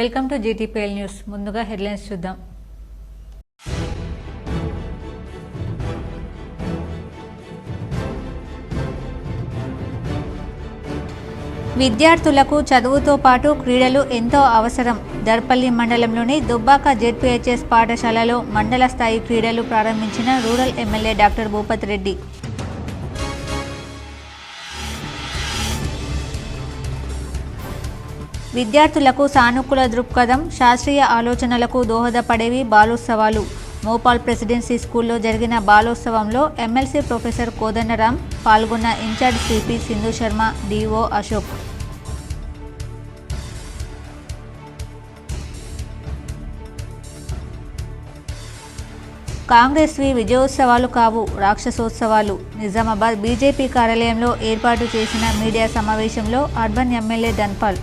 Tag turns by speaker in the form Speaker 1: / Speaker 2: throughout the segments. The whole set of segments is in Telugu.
Speaker 1: Welcome to GTPL news. ముందుగా హెడ్లైన్స్ చూద్దాం. విద్యార్థులకు చదువుతో పాటు క్రీడలు ఎంతో అవసరం. దర్పల్లి మండలంలోని దుబ్బాక జెడ్పీహెచ్ఎస్ పాఠశాలలో మండల స్థాయి క్రీడలు ప్రారంభించిన rural MLA doctor Bhupath Reddy. విద్యార్థులకు సానుకూల దృక్పథం, శాస్త్రీయ ఆలోచనలకు దోహదపడేవి బాలోత్సవాలు. మోపాల్ ప్రెసిడెన్సీ స్కూల్లో జరిగిన బాలోత్సవంలో ఎమ్మెల్సీ ప్రొఫెసర్ కోదండరాం పాల్గొన్న incharge CP Sindhu Sharma, DO Ashok. కాంగ్రెస్వి విజయోత్సవాలు కావు, రాక్షసోత్సవాలు. నిజామాబాద్ బీజేపీ కార్యాలయంలో ఏర్పాటు చేసిన మీడియా సమావేశంలో అర్బన్ ఎమ్మెల్యే ధన్పాల్.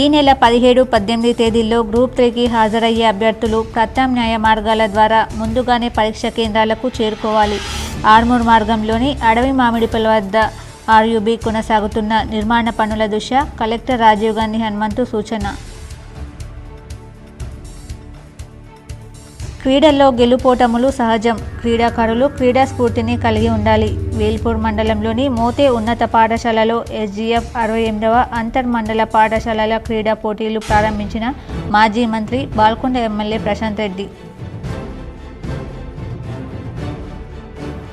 Speaker 1: ఈ నెల 17, 18 తేదీల్లో గ్రూప్ 3కి హాజరయ్యే అభ్యర్థులు ప్రత్యామ్నాయ మార్గాల ద్వారా ముందుగానే పరీక్ష కేంద్రాలకు చేరుకోవాలి. ఆర్మూర్ మార్గంలోని అడవి మామిడిపల్లి వద్ద ఆర్యూబీ కొనసాగుతున్న నిర్మాణ పనుల దృష్ట్యా కలెక్టర్ రాజీవ్ గాంధీ హనుమంతు సూచన. క్రీడల్లో గెలుపోటములు సహజం. క్రీడాకారులు క్రీడా స్ఫూర్తిని కలిగి ఉండాలి. వేల్పూర్ మండలంలోని మోతే ఉన్నత పాఠశాలలో ఎస్జీఎఫ్ 68వ అంతర్ మండల పాఠశాలల క్రీడా పోటీలు ప్రారంభించిన మాజీ మంత్రి బాల్కొండ ఎమ్మెల్యే ప్రశాంత్ రెడ్డి.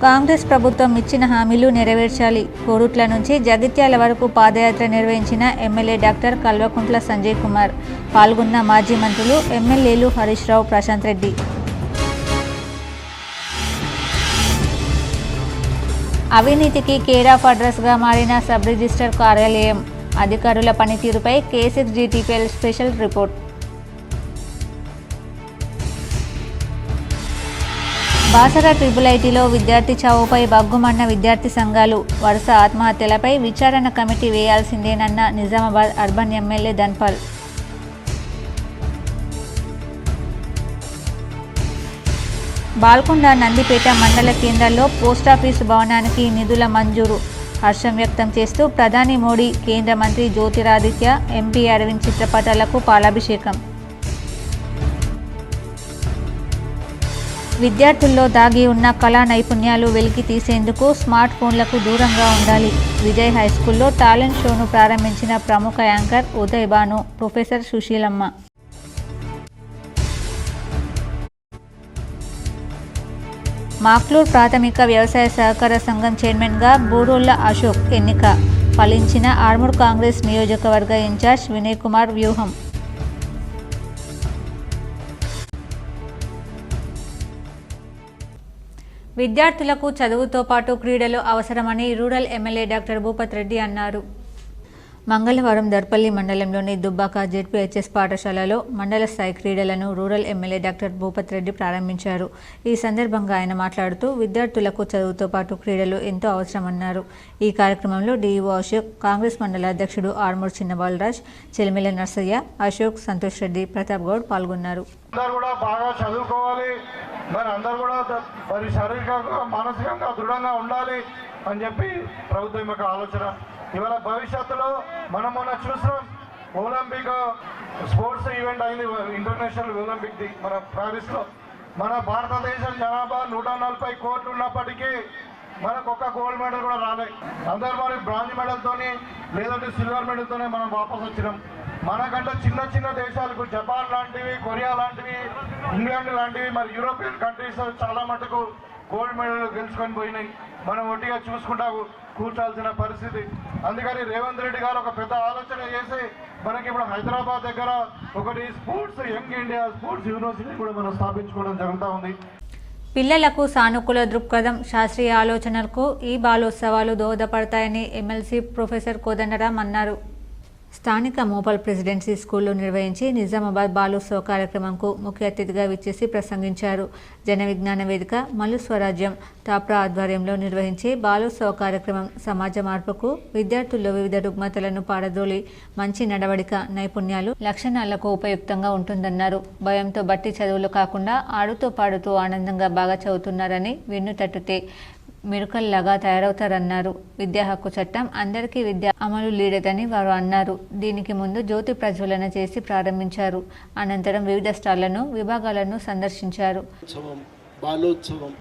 Speaker 1: కాంగ్రెస్ ప్రభుత్వం ఇచ్చిన హామీలు నెరవేర్చాలి. కోరుట్ల నుంచి జగిత్యాల వరకు పాదయాత్ర నిర్వహించిన ఎమ్మెల్యే డాక్టర్ కల్వకుంట్ల సంజయ్ కుమార్. పాల్గొన్న మాజీ మంత్రులు, ఎమ్మెల్యేలు హరీష్ రావు, ప్రశాంత్ రెడ్డి. అవినీతికి కేర్ ఆఫ్ అడ్రస్గా మారిన సబ్ రిజిస్టర్ కార్యాలయం. అధికారుల పనితీరుపై K6 GTPL special report. Basara ట్రిపుల్-ఐటీలో విద్యార్థి చావుపై బగ్గుమన్న విద్యార్థి సంఘాలు. వరుస ఆత్మహత్యలపై విచారణ కమిటీ వేయాల్సిందేనన్న నిజామాబాద్ అర్బన్ ఎమ్మెల్యే ధన్పాల్. బాల్కొండ, నందిపేట మండల కేంద్రాల్లో పోస్టాఫీసు భవనానికి నిధుల మంజూరు. హర్షం వ్యక్తం చేస్తూ ప్రధాని మోడీ, కేంద్ర మంత్రి జ్యోతిరాదిత్య, ఎంపీ అరవింద్ చిత్రపటాలకు పాలాభిషేకం. విద్యార్థుల్లో దాగి ఉన్న కళా నైపుణ్యాలు వెలికి తీసేందుకు స్మార్ట్ ఫోన్లకు దూరంగా ఉండాలి. విజయ్ హైస్కూల్లో టాలెంట్ షోను ప్రారంభించిన ప్రముఖ యాంకర్ ఉదయ్ భాను, ప్రొఫెసర్ సుశీలమ్మ. మాక్లూర్ ప్రాథమిక వ్యవసాయ సహకార సంఘం చైర్మన్గా బూరోళ్ల అశోక్ ఎన్నిక. ఫలించిన ఆర్మూర్ కాంగ్రెస్ నియోజకవర్గ ఇన్ఛార్జ్ వినయ్ కుమార్ వ్యూహం. విద్యార్థులకు చదువుతో పాటు క్రీడలు అవసరమని rural MLA doctor Bhupath Reddy అన్నారు. మంగళవారం దర్పల్లి మండలంలోని దుబ్బాక జెడ్పీహెచ్ఎస్ పాఠశాలలో మండల స్థాయి క్రీడలను rural MLA doctor Bhupath Reddy ప్రారంభించారు. ఈ సందర్భంగా ఆయన మాట్లాడుతూ విద్యార్థులకు చదువుతో పాటు క్రీడలు ఎంతో అవసరమన్నారు. ఈ కార్యక్రమంలో డిఈఓ అశోక్, కాంగ్రెస్ మండల అధ్యక్షుడు ఆర్మూర్ చిన్నబాలరాజ్, చెలిమెల నర్సయ్య, అశోక్, సంతోష్ రెడ్డి, ప్రతాప్ గౌడ్ పాల్గొన్నారు.
Speaker 2: శారీరకంగా మానసికంగా దృఢంగా ఉండాలి అని చెప్పి ప్రభుత్వం యొక్క ఆలోచన. ఇవాళ భవిష్యత్తులో మనం మొన్న చూసినాం, ఒలింపిక్ స్పోర్ట్స్ ఈవెంట్ అయింది, ఇంటర్నేషనల్ ఒలింపిక్ది మన ప్యారిస్లో. మన భారతదేశం జనాభా 140 కోట్లు ఉన్నప్పటికీ మనకు ఒక్క గోల్డ్ మెడల్ కూడా రాలేదు. అందరూ మరి బ్రాంజ్ మెడల్తోని లేదంటే సిల్వర్ మెడల్తోనే మనం వాపస్ వచ్చినాం. మనకంటే చిన్న చిన్న దేశాలకు జపాన్ లాంటివి, కొరియా లాంటివి, ఇంగ్లాండ్ లాంటివి, మరి యూరోపియన్ కంట్రీస్ చాలా మటుకు గోల్డ్ మెడల్ గెలుచుకొని పోయినాయి. మనం ఒట్టిగా చూసుకుంటా కూర్చాల్సిన పరిస్థితి. అందుకని రేవంత్ రెడ్డి గారు ఒక పెద్ద ఆలోచన చేసి మనకి ఇప్పుడు హైదరాబాద్ దగ్గర ఒకటి sports young India sports university కూడా మనం స్థాపించుకోవడం జరుగుతూ ఉంది.
Speaker 1: పిల్లలకు సానుకూల దృక్పథం, శాస్త్రీయ ఆలోచనలకు ఈ బాలోత్సవాలు దోహదపడతాయని ఎమ్మెల్సీ ప్రొఫెసర్ కోదండరాం అన్నారు. స్థానిక మోపాల్ ప్రెసిడెన్సీ స్కూల్లో నిర్వహించి నిజామాబాద్ బాలోత్సవ కార్యక్రమంకు ముఖ్య అతిథిగా విచ్చేసి ప్రసంగించారు. జన విజ్ఞాన వేదిక, మల్లు స్వరాజ్యం, తాప్రా ఆధ్వర్యంలో నిర్వహించే బాలోత్సవ కార్యక్రమం సమాజ మార్పుకు, విద్యార్థుల్లో వివిధ రుగ్మతలను పారద్రోలి మంచి నడవడిక, నైపుణ్యాలు, లక్షణాలకు ఉపయుక్తంగా ఉంటుందన్నారు. భయంతో బట్టి చదువులు కాకుండా ఆడుతూ పాడుతూ ఆనందంగా బాగా చదువుతున్నారని వెన్ను తట్టితే మెరుకల్లాగా తయారవుతారన్నారు. విద్యా హక్కు చట్టం అందరికీ విద్య అమలు లేదని వారు అన్నారు. దీనికి ముందు జ్యోతి ప్రజ్వలన చేసి ప్రారంభించారు. అనంతరం వివిధ స్టాళ్లను విభాగాలను సందర్శించారు.
Speaker 3: బాలోత్సవం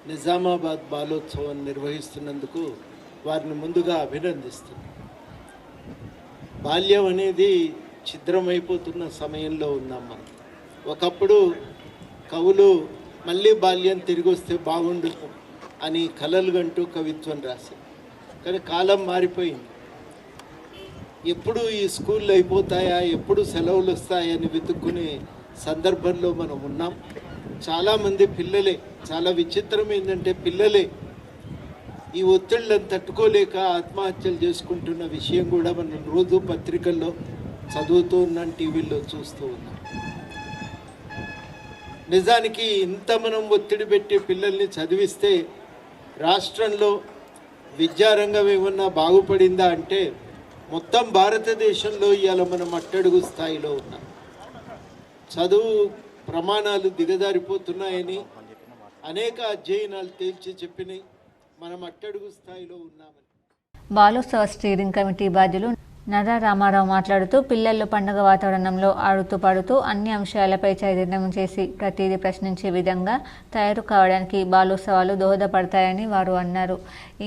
Speaker 3: నిజామాబాద్ బాలోత్సవం నిర్వహిస్తున్నందుకు వారిని ముందుగా అభినందిస్తున్నాను. బాల్యం అనేది ఛిద్రమైపోతున్న సమయంలో ఉన్నాం మనం. ఒకప్పుడు కవులు మళ్ళీ బాల్యం తిరిగి వస్తే బాగుండు అని కలలు గంటూ కవిత్వం రాశారు. కానీ కాలం మారిపోయింది. ఎప్పుడు ఈ స్కూళ్ళు అయిపోతాయా, ఎప్పుడు సెలవులు వస్తాయని వెతుక్కునే సందర్భంలో మనం ఉన్నాం. చాలామంది పిల్లలే, చాలా విచిత్రం ఏంటంటే పిల్లలే ఈ ఒత్తిళ్లను తట్టుకోలేక ఆత్మహత్యలు చేసుకుంటున్న విషయం కూడా మనం రోజు పత్రికల్లో చదువుతూ ఉన్నాం, టీవీల్లో చూస్తూ ఉన్నాం. నిజానికి ఇంత మనం ఒత్తిడి పెట్టి పిల్లల్ని చదివిస్తే రాష్ట్రంలో విద్యారంగం ఏమన్నా బాగుపడిందా అంటే మొత్తం భారతదేశంలో ఇవాళ మనం అట్టడుగు స్థాయిలో ఉన్నాం. చదువు ప్రమాణాలు దిగజారిపోతున్నాయని అనేక అధ్యయనాలు తేల్చి చెప్పినాయి. మనం అట్టడుగు స్థాయిలో ఉన్నామని.
Speaker 1: బాలోత్సవ స్టీరింగ్ కమిటీ బాధ్యులు నర్రా రామారావు మాట్లాడుతూ పిల్లల్లో పండుగ వాతావరణంలో ఆడుతూ పాడుతూ అన్ని అంశాలపై చైతన్యం చేసి ప్రతిదీ ప్రశ్నించే విధంగా తయారు కావడానికి బాలోత్సవాలు దోహదపడతాయని వారు అన్నారు.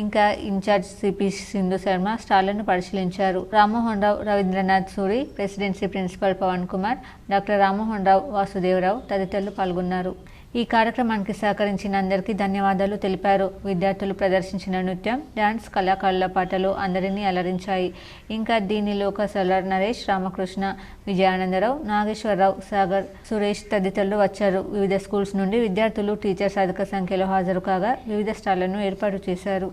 Speaker 1: ఇంకా ఇన్ఛార్జ్ సిపి సింధు శర్మ స్టాళ్లను పరిశీలించారు. Rammohan Rao, Ravindranath Suri, presidency principal Pavan Kumar, doctor Rammohan Rao, Vasudeva Rao తదితరులు పాల్గొన్నారు. ఈ కార్యక్రమానికి సహకరించిన అందరికీ ధన్యవాదాలు తెలిపారు. విద్యార్థులు ప్రదర్శించిన నృత్యం, డాన్స్, కళాకారుల పాటలు అందరినీ అలరించాయి. ఇంకా దీనిలోక సలార్ నరేష్, రామకృష్ణ, విజయానందరావు, నాగేశ్వరరావు, సాగర్, సురేష్ తదితరులు వచ్చారు. వివిధ స్కూల్స్ నుండి విద్యార్థులు, టీచర్స్ అధిక సంఖ్యలో హాజరు కాగా వివిధ స్టాళ్లను ఏర్పాటు చేశారు.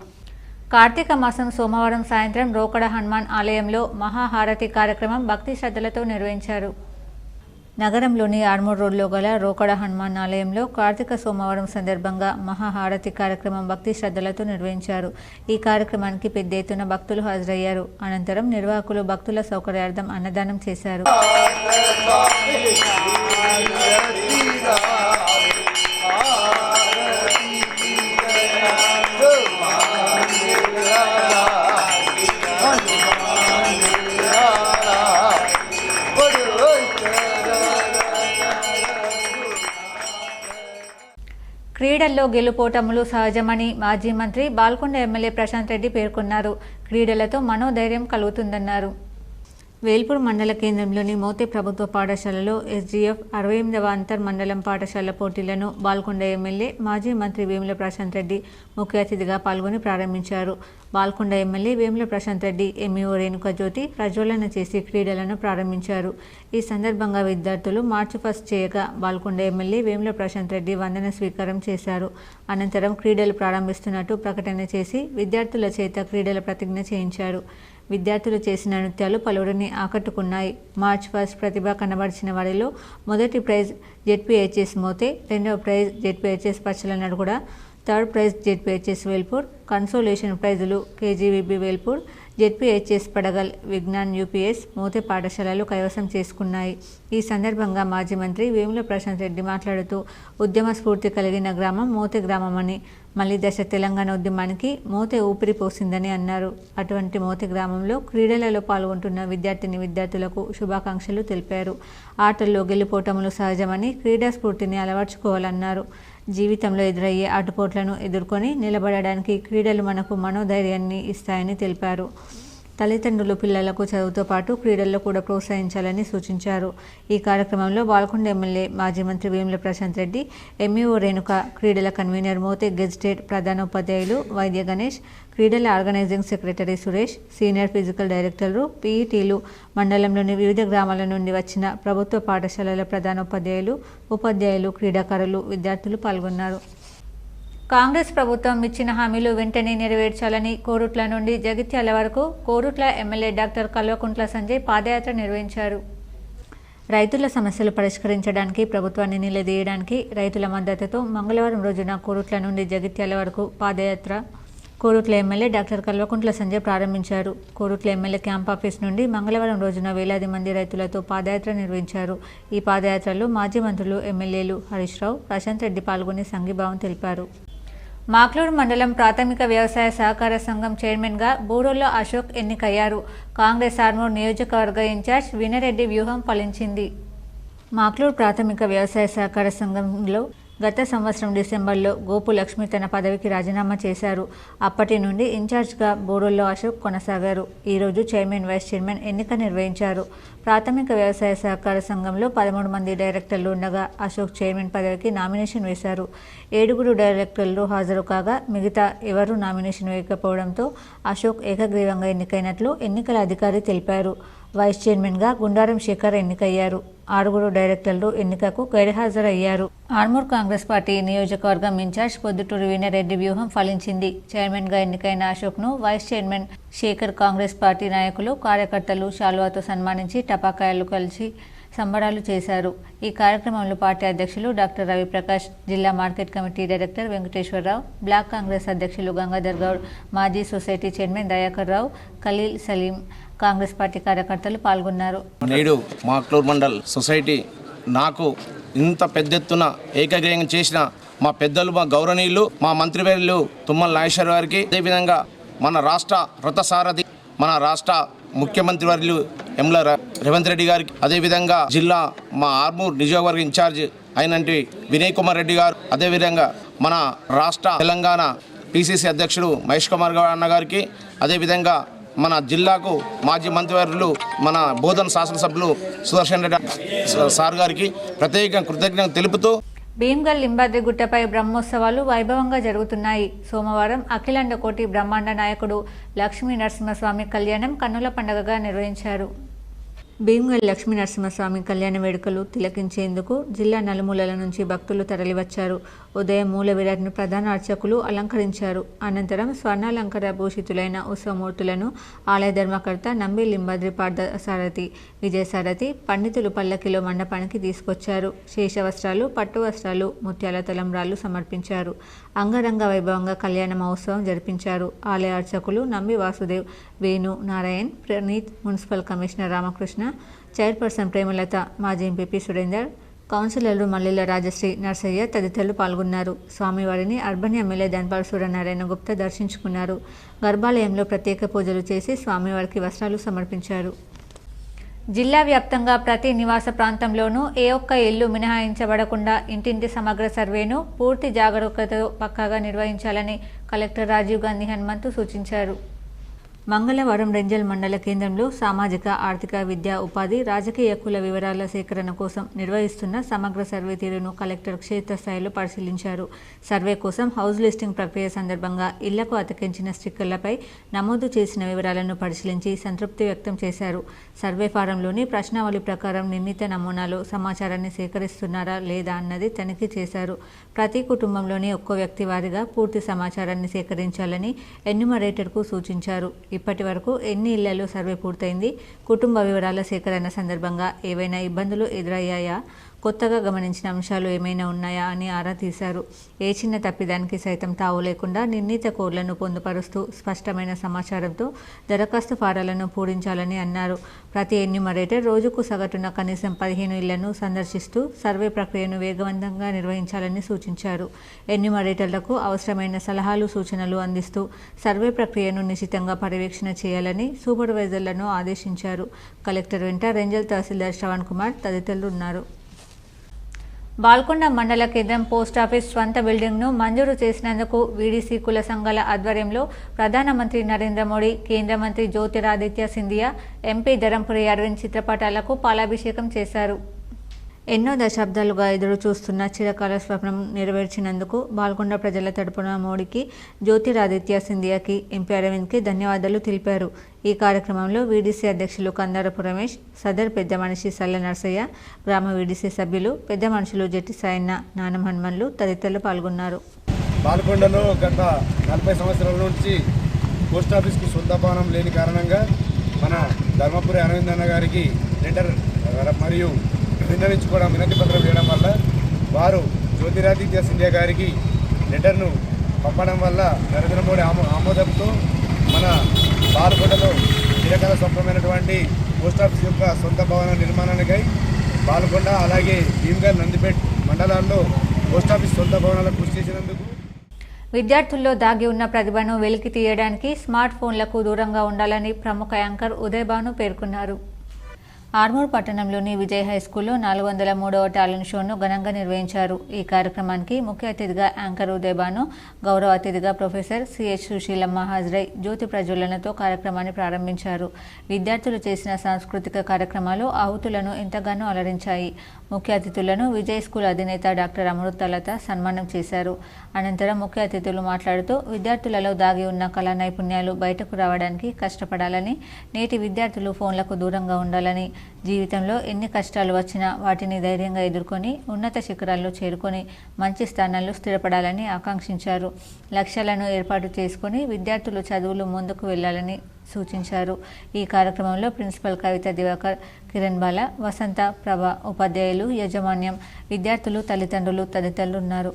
Speaker 1: కార్తీక మాసం సోమవారం సాయంత్రం రోకడ హనుమాన్ ఆలయంలో మహాహారతి కార్యక్రమం భక్తి శ్రద్ధలతో నిర్వహించారు. నగరంలోని ఆర్మూర్ రోడ్లో గల రోకడ హనుమాన్ ఆలయంలో కార్తీక సోమవారం సందర్భంగా మహాహారతి కార్యక్రమం భక్తి శ్రద్ధలతో నిర్వహించారు. ఈ కార్యక్రమానికి పెద్ద ఎత్తున భక్తులు హాజరయ్యారు. అనంతరం నిర్వాహకులు భక్తుల సౌకర్యార్థం అన్నదానం చేశారు. క్రీడల్లో గెలుపోటములు సహజమని మాజీ మంత్రి బాల్కొండ ఎమ్మెల్యే ప్రశాంత్ రెడ్డి పేర్కొన్నారు. క్రీడలతో మనోధైర్యం కలుగుతుందన్నారు. వేల్పూర్ మండల కేంద్రంలోని మోతే ప్రభుత్వ పాఠశాలలో ఎస్జీఎఫ్ 68వ అంతర్ మండలం పాఠశాల పోటీలను బాల్కొండ ఎమ్మెల్యే మాజీ మంత్రి వేముల ప్రశాంత్ రెడ్డి ముఖ్య అతిథిగా పాల్గొని ప్రారంభించారు. బాల్కొండ ఎమ్మెల్యే వేముల ప్రశాంత్ రెడ్డి ఎంఈఓ రేణుక జ్యోతి ప్రజ్వలన చేసి క్రీడలను ప్రారంభించారు. ఈ సందర్భంగా విద్యార్థులు మార్చ్ పాస్ట్ చేయగా బాల్కొండ ఎమ్మెల్యే వేముల ప్రశాంత్ రెడ్డి వందన స్వీకారం చేశారు. అనంతరం క్రీడలు ప్రారంభిస్తున్నట్టు ప్రకటన చేసి విద్యార్థుల చేత క్రీడల ప్రతిజ్ఞ చేయించారు. విద్యార్థులు చేసిన నృత్యాలు పలువురిని ఆకట్టుకున్నాయి. మార్చ్ పాస్ట్ ప్రతిభ కనబరిచిన వారిలో మొదటి ప్రైజ్ జెడ్పీహెచ్ఎస్ మోతే, రెండవ prize ZPHS Pachala Nadugudda, third prize ZPHS Velpur, consolation ప్రైజులు KGBV Velpur, ZPHS Padagal, Vignan UPS Mothe పాఠశాలలు కైవసం చేసుకున్నాయి. ఈ సందర్భంగా మాజీ మంత్రి వేముల ప్రశాంత్ రెడ్డి మాట్లాడుతూ ఉద్యమ స్ఫూర్తి కలిగిన గ్రామం మోతే గ్రామమని, మళ్లీ దశ తెలంగాణ ఉద్యమానికి మోతే ఊపిరి పోసిందని అన్నారు. అటువంటి మోతే గ్రామంలో క్రీడలలో పాల్గొంటున్న విద్యార్థులకు శుభాకాంక్షలు తెలిపారు. ఆటల్లో గెలుపోటములు సహజమని, క్రీడా స్ఫూర్తిని అలవర్చుకోవాలన్నారు. జీవితంలో ఎదురయ్యే ఆటుపోట్లను ఎదుర్కొని నిలబడడానికి క్రీడలు మనకు మనోధైర్యాన్ని ఇస్తాయని తెలిపారు. తల్లిదండ్రులు పిల్లలకు చదువుతో పాటు క్రీడల్లో కూడా ప్రోత్సహించాలని సూచించారు. ఈ కార్యక్రమంలో బాల్కొండ ఎమ్మెల్యే మాజీ మంత్రి వేముల ప్రశాంత్ రెడ్డి, ఎంఈఓ రేణుక, క్రీడల కన్వీనర్ మోతే గెజిటెడ్ ప్రధానోపాధ్యాయులు వైద్య గణేష్, క్రీడల organising secretary Suresh, senior physical డైరెక్టర్లు, పీఈటీలు, మండలంలోని వివిధ గ్రామాల నుండి వచ్చిన ప్రభుత్వ పాఠశాలల ప్రధానోపాధ్యాయులు, ఉపాధ్యాయులు, క్రీడాకారులు, విద్యార్థులు పాల్గొన్నారు. కాంగ్రెస్ ప్రభుత్వం ఇచ్చిన హామీలు వెంటనే నెరవేర్చాలని కోరుట్ల నుండి జగిత్యాల వరకు కోరుట్ల ఎమ్మెల్యే డాక్టర్ కల్వకుంట్ల సంజయ్ పాదయాత్ర నిర్వహించారు. రైతుల సమస్యలు పరిష్కరించడానికి ప్రభుత్వాన్ని నిలదీయడానికి రైతుల మద్దతుతో మంగళవారం రోజున కోరుట్ల నుండి జగిత్యాల వరకు పాదయాత్ర కోరుట్ల ఎమ్మెల్యే డాక్టర్ కల్వకుంట్ల సంజయ్ ప్రారంభించారు. కోరుట్ల ఎమ్మెల్యే క్యాంప్ ఆఫీస్ నుండి మంగళవారం రోజున వేలాది మంది రైతులతో పాదయాత్ర నిర్వహించారు. ఈ పాదయాత్రలో మాజీ మంత్రులు, ఎమ్మెల్యేలు హరీష్ రావు, ప్రశాంత్ రెడ్డి పాల్గొని సంఘీభావం తెలిపారు. మాక్లూరు మండలం ప్రాథమిక వ్యవసాయ సహకార సంఘం చైర్మన్గా బూరోల్లో అశోక్ ఎన్నికయ్యారు. కాంగ్రెస్ ఆర్మూర్ నియోజకవర్గ ఇన్ఛార్జ్ వినరెడ్డి వ్యూహం ఫలించింది. మాక్లూరు ప్రాథమిక వ్యవసాయ సహకార సంఘంలో గత సంవత్సరం డిసెంబర్లో గోపు లక్ష్మి తన పదవికి రాజీనామా చేశారు. అప్పటి నుండి ఇన్ఛార్జ్గా బూరోల్లో అశోక్ కొనసాగారు. ఈరోజు చైర్మన్, వైస్ చైర్మన్ ఎన్నిక నిర్వహించారు. ప్రాథమిక వ్యవసాయ సహకార సంఘంలో 13 మంది డైరెక్టర్లు ఉండగా అశోక్ చైర్మన్ పదవికి నామినేషన్ వేశారు. 7 డైరెక్టర్లు హాజరు కాగా మిగతా ఎవరూ నామినేషన్ వేయకపోవడంతో అశోక్ ఏకగ్రీవంగా ఎన్నికైనట్లు ఎన్నికల అధికారి తెలిపారు. వైస్ చైర్మన్గా గుండారం శేఖర్ ఎన్నికయ్యారు. 6 డైరెక్టర్లు ఎన్నికకు గైర్హాజరయ్యారు. ఆర్మూర్ కాంగ్రెస్ పార్టీ నియోజకవర్గం ఇన్ఛార్జ్ పొద్దుటూరి వీణారెడ్డి వ్యూహం ఫలించింది. చైర్మన్గా ఎన్నికైన అశోక్ను vice chairman Shekhar Congress party నాయకులు, కార్యకర్తలు శాలువాతో సన్మానించి టపాకాయలు కలిసి సంబరాలు చేశారు. ఈ కార్యక్రమంలో పార్టీ అధ్యక్షులు డాక్టర్ రవిప్రకాష్, జిల్లా market committee director Venkateswararao, block Congress అధ్యక్షులు గంగాధర్ గౌడ్, మాజీ society chairman Dayakar Rao, Khaleel Saleem, Congress party కార్యకర్తలు పాల్గొన్నారు.
Speaker 4: నేడు మాక్లూరు మండల్ సొసైటీ నాకు ఇంత పెద్ద ఎత్తున ఏకగ్రీవం చేసిన మా పెద్దలు, మా గౌరవనీయులు, మా మంత్రివర్యులు తుమ్మల నాగేశ్వర గారికి, అదేవిధంగా మన రాష్ట్ర రథసారథి, మన రాష్ట్ర ముఖ్యమంత్రి వర్యులు యమల రేవంత్ రెడ్డి గారికి, అదేవిధంగా జిల్లా మా ఆర్మూర్ నియోజకవర్గ ఇన్ఛార్జ్ అయినటువంటి వినయ్ కుమార్ రెడ్డి గారు, అదేవిధంగా మన రాష్ట్ర తెలంగాణ పిసిసి అధ్యక్షుడు మహేష్ కుమార్ అన్న గారికి, అదేవిధంగా మన జిల్లాకు మాజీ మంత్రివర్యులు మన బోధన శాసనసభ్యులు సుదర్శన్ రెడ్డి సార్ గారికి ప్రత్యేక కృతజ్ఞతలు తెలుపుతూ
Speaker 1: భీమ్గల్ లింబాద్రి గుట్టపై బ్రహ్మోత్సవాలు వైభవంగా జరుగుతున్నాయి. సోమవారం అఖిలాండ కోటి బ్రహ్మాండ నాయకుడు లక్ష్మీ నరసింహస్వామి కళ్యాణం కన్నుల పండుగగా నిర్వహించారు. భీమ్గల్ లక్ష్మీ నరసింహస్వామి కళ్యాణ వేడుకలు తిలకించేందుకు జిల్లా నలుమూలల నుంచి భక్తులు తరలివచ్చారు. ఉదయం మూల విరాట్ను ప్రధాన అర్చకులు అలంకరించారు. అనంతరం స్వర్ణాలంకార భూషితులైన ఉత్సవమూర్తులను ఆలయ ధర్మకర్త నంబి లింబాద్రి పార్థసారథి, విజయసారథి పండితులు పల్లకిలో మండపానికి తీసుకొచ్చారు. శేషవస్త్రాలు, పట్టు వస్త్రాలు, ముత్యాల తలంబ్రాలు సమర్పించారు. అంగరంగ వైభవంగా కళ్యాణ మహోత్సవం జరిపించారు. ఆలయ అర్చకులు Nambi Vasudev, Venu, Narayan, Praneeth, municipal commissioner Ramakrishna, chairperson Premalatha, మాజీ ఎంపీపీ సురేందర్, కౌన్సిలర్లు మల్లిల రాజశ్రీ, నర్సయ్య తదితరులు పాల్గొన్నారు. స్వామివారిని అర్బన్ ఎమ్మెల్యే ధన్పాల్ సూర్యనారాయణ గుప్తా దర్శించుకున్నారు. గర్భాలయంలో ప్రత్యేక పూజలు చేసి స్వామివారికి వస్త్రాలు సమర్పించారు. జిల్లా వ్యాప్తంగా ప్రతి నివాస ప్రాంతంలోనూ ఏ ఒక్క ఇల్లు మినహాయించబడకుండా ఇంటింటి సమగ్ర సర్వేను పూర్తి జాగరూకతతో పక్కాగా నిర్వహించాలని కలెక్టర్ రాజీవ్ గాంధీ హనుమంతు సూచించారు. మంగళవారం రెంజల్ మండల కేంద్రంలో సామాజిక, ఆర్థిక, విద్యా, ఉపాధి, రాజకీయ కుల వివరాల సేకరణ కోసం నిర్వహిస్తున్న సమగ్ర సర్వే తీరును కలెక్టర్ క్షేత్రస్థాయిలో పరిశీలించారు. సర్వే కోసం హౌస్ లిస్టింగ్ ప్రక్రియ సందర్భంగా ఇళ్లకు అతికించిన స్టిక్కర్లపై నమోదు చేసిన వివరాలను పరిశీలించి సంతృప్తి వ్యక్తం చేశారు. సర్వే ఫారంలోని ప్రశ్నావళి ప్రకారం నిర్ణీత నమూనాలో సమాచారాన్ని సేకరిస్తున్నారా లేదా అన్నది తనిఖీ చేశారు. ప్రతి కుటుంబంలోని ఒక్కో వ్యక్తి వారీగా పూర్తి సమాచారాన్ని సేకరించాలని ఎన్యూమరేటర్కు సూచించారు. ఇప్పటి వరకు ఎన్ని ఇళ్లలో సర్వే పూర్తయింది, కుటుంబ వివరాల సేకరణ సందర్భంగా ఏవైనా ఇబ్బందులు ఎదురయ్యాయా, కొత్తగా గమనించిన అంశాలు ఏమైనా ఉన్నాయా అని ఆరా తీశారు. ఏ చిన్న తప్పిదానికి సైతం తావు లేకుండా నిర్ణీత కోడ్లను పొందుపరుస్తూ స్పష్టమైన సమాచారంతో దరఖాస్తు ఫారాలను పూరించాలని అన్నారు. ప్రతి ఎన్యూమరేటర్ రోజుకు సగటున కనీసం 15 ఇళ్లను సందర్శిస్తూ సర్వే ప్రక్రియను వేగవంతంగా నిర్వహించాలని సూచించారు. ఎన్యూమరేటర్లకు అవసరమైన సలహాలు, సూచనలు అందిస్తూ సర్వే ప్రక్రియను నిశితంగా పర్యవేక్షణ చేయాలని సూపర్వైజర్లను ఆదేశించారు. కలెక్టర్ వెంట రెంజల్ తహసీల్దార్ శ్రవణ్ కుమార్ తదితరులు ఉన్నారు. బాల్కొండ మండల కేంద్రం పోస్టాఫీస్ స్వంత బిల్డింగ్ను మంజూరు చేసినందుకు వీడీసీ కుల సంఘాల ఆధ్వర్యంలో ప్రధానమంత్రి నరేంద్ర మోడీ, కేంద్ర మంత్రి జ్యోతిరాదిత్య సింధియా, ఎంపీ ధరంపురి అరవింద్ చిత్రపటాలకు పాలాభిషేకం చేశారు. ఎన్నో దశాబ్దాలుగా ఎదురు చూస్తున్న చిరకాల స్వప్నం నెరవేర్చినందుకు బాల్కొండ ప్రజల తరపున మోడీకి, జ్యోతిరాదిత్య సింధియాకి, ఎంపీ అరవింద్కి ధన్యవాదాలు తెలిపారు. ఈ కార్యక్రమంలో వీడీసీ అధ్యక్షులు కందారపు రమేష్, సదర్ పెద్ద మనిషి సల్ల నర్సయ్య, గ్రామ వీడీసీ సభ్యులు, పెద్ద మనుషులు జట్టి సాయన్న, నానం హనుమన్లు తదితరులు పాల్గొన్నారు.
Speaker 2: బాల్కొండలో గత 40 సంవత్సరాల నుంచి పోస్టాఫీస్కి సొంత భవనం లేని కారణంగా మన ధర్మపురి అరవింద్ అన్న గారికి లెటర్ మరియు విన్నవించుకోవడం, వినతి పత్రం వేయడం వల్ల వారు జ్యోతిరాదిత్య సింధియా గారికి లెటర్ను పంపడం వల్ల నరేంద్ర మోడీ ఆమోదంతో మన బాల్కొండలో చిరకాల స్వప్నమైనటువంటి పోస్టాఫీస్ యొక్క సొంత భవన నిర్మాణానికై బాల్కొండ అలాగే భీమ్గల్, నందిపేట్ మండలాల్లో పోస్టాఫీస్ సొంత భవనాలకు కృషి చేసినందుకు
Speaker 1: విద్యార్థుల్లో దాగి ఉన్న ప్రతిభను వెలికి తీయడానికి స్మార్ట్ ఫోన్లకు దూరంగా ఉండాలని ప్రముఖ యాంకర్ ఉదయ్ భాను పేర్కొన్నారు. ఆర్మూర్ పట్టణంలోని విజయ్ హై స్కూల్లో 403వ టాలెంట్ షోను ఘనంగా నిర్వహించారు. ఈ కార్యక్రమానికి ముఖ్య అతిథిగా యాంకర్ ఉదయ్ భాను, గౌరవ అతిథిగా ప్రొఫెసర్ సిహెచ్ సుశీలమ్మ హాజరై జ్యోతి ప్రజ్వలనతో కార్యక్రమాన్ని ప్రారంభించారు. విద్యార్థులు చేసిన సాంస్కృతిక కార్యక్రమాలు ఆహుతులను ఎంతగానో అలరించాయి. ముఖ్య అతిథులను విజయ్ స్కూల్ అధినేత డాక్టర్ అమృతలత సన్మానం చేశారు. అనంతరం ముఖ్య అతిథులు మాట్లాడుతూ విద్యార్థులలో దాగి ఉన్న కళా నైపుణ్యాలు బయటకు రావడానికి కష్టపడాలని, నేటి విద్యార్థులు ఫోన్లకు దూరంగా ఉండాలని, జీవితంలో ఎన్ని కష్టాలు వచ్చినా వాటిని ధైర్యంగా ఎదుర్కొని ఉన్నత శిఖరాల్లో చేరుకొని మంచి స్థానాల్లో స్థిరపడాలని ఆకాంక్షించారు. లక్ష్యాలను ఏర్పాటు చేసుకుని విద్యార్థులు చదువులు ముందుకు వెళ్లాలని సూచించారు. ఈ కార్యక్రమంలో ప్రిన్సిపల్ కవిత దివాకర్, కిరణ్ బాల, వసంత, ప్రభ, ఉపాధ్యాయులు, యాజమాన్యం, విద్యార్థులు, తల్లిదండ్రులు తదితరులు ఉన్నారు.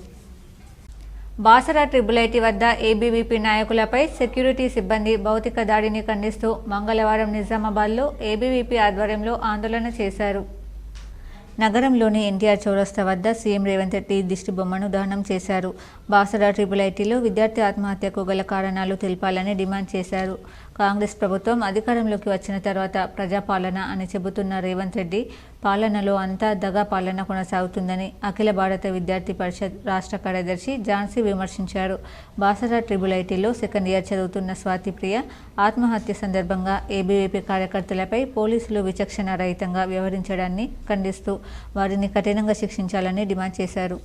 Speaker 1: బాసర ట్రిబుల్ ఐటీ వద్ద ఏబీవీపీ నాయకులపై సెక్యూరిటీ సిబ్బంది భౌతిక దాడిని ఖండిస్తూ మంగళవారం నిజామాబాద్లో ఏబీవీపీ ఆధ్వర్యంలో ఆందోళన చేశారు. నగరంలోని ఎన్టీఆర్ చౌరస్తా వద్ద సీఎం రేవంత్ రెడ్డి దిష్టి బొమ్మను దహనం చేశారు. బాసర ట్రిబుల్ ఐటీలో విద్యార్థి ఆత్మహత్యకు గల కారణాలు తెలపాలని డిమాండ్ చేశారు. కాంగ్రెస్ ప్రభుత్వం అధికారంలోకి వచ్చిన తర్వాత ప్రజాపాలన అని చెబుతున్న రేవంత్ రెడ్డి పాలనలో అంతా దగా పాలన కొనసాగుతుందని అఖిల భారత విద్యార్థి పరిషత్ రాష్ట్ర కార్యదర్శి ఝాన్సీ విమర్శించారు. బాసర ట్రిబుల్ ఐటీలో సెకండ్ ఇయర్ చదువుతున్న స్వాతిప్రియ ఆత్మహత్య సందర్భంగా ఏబీవీపీ కార్యకర్తలపై పోలీసులు విచక్షణ రహితంగా వ్యవహరించడాన్ని ఖండిస్తూ వారిని కఠినంగా శిక్షించాలని డిమాండ్ చేశారు.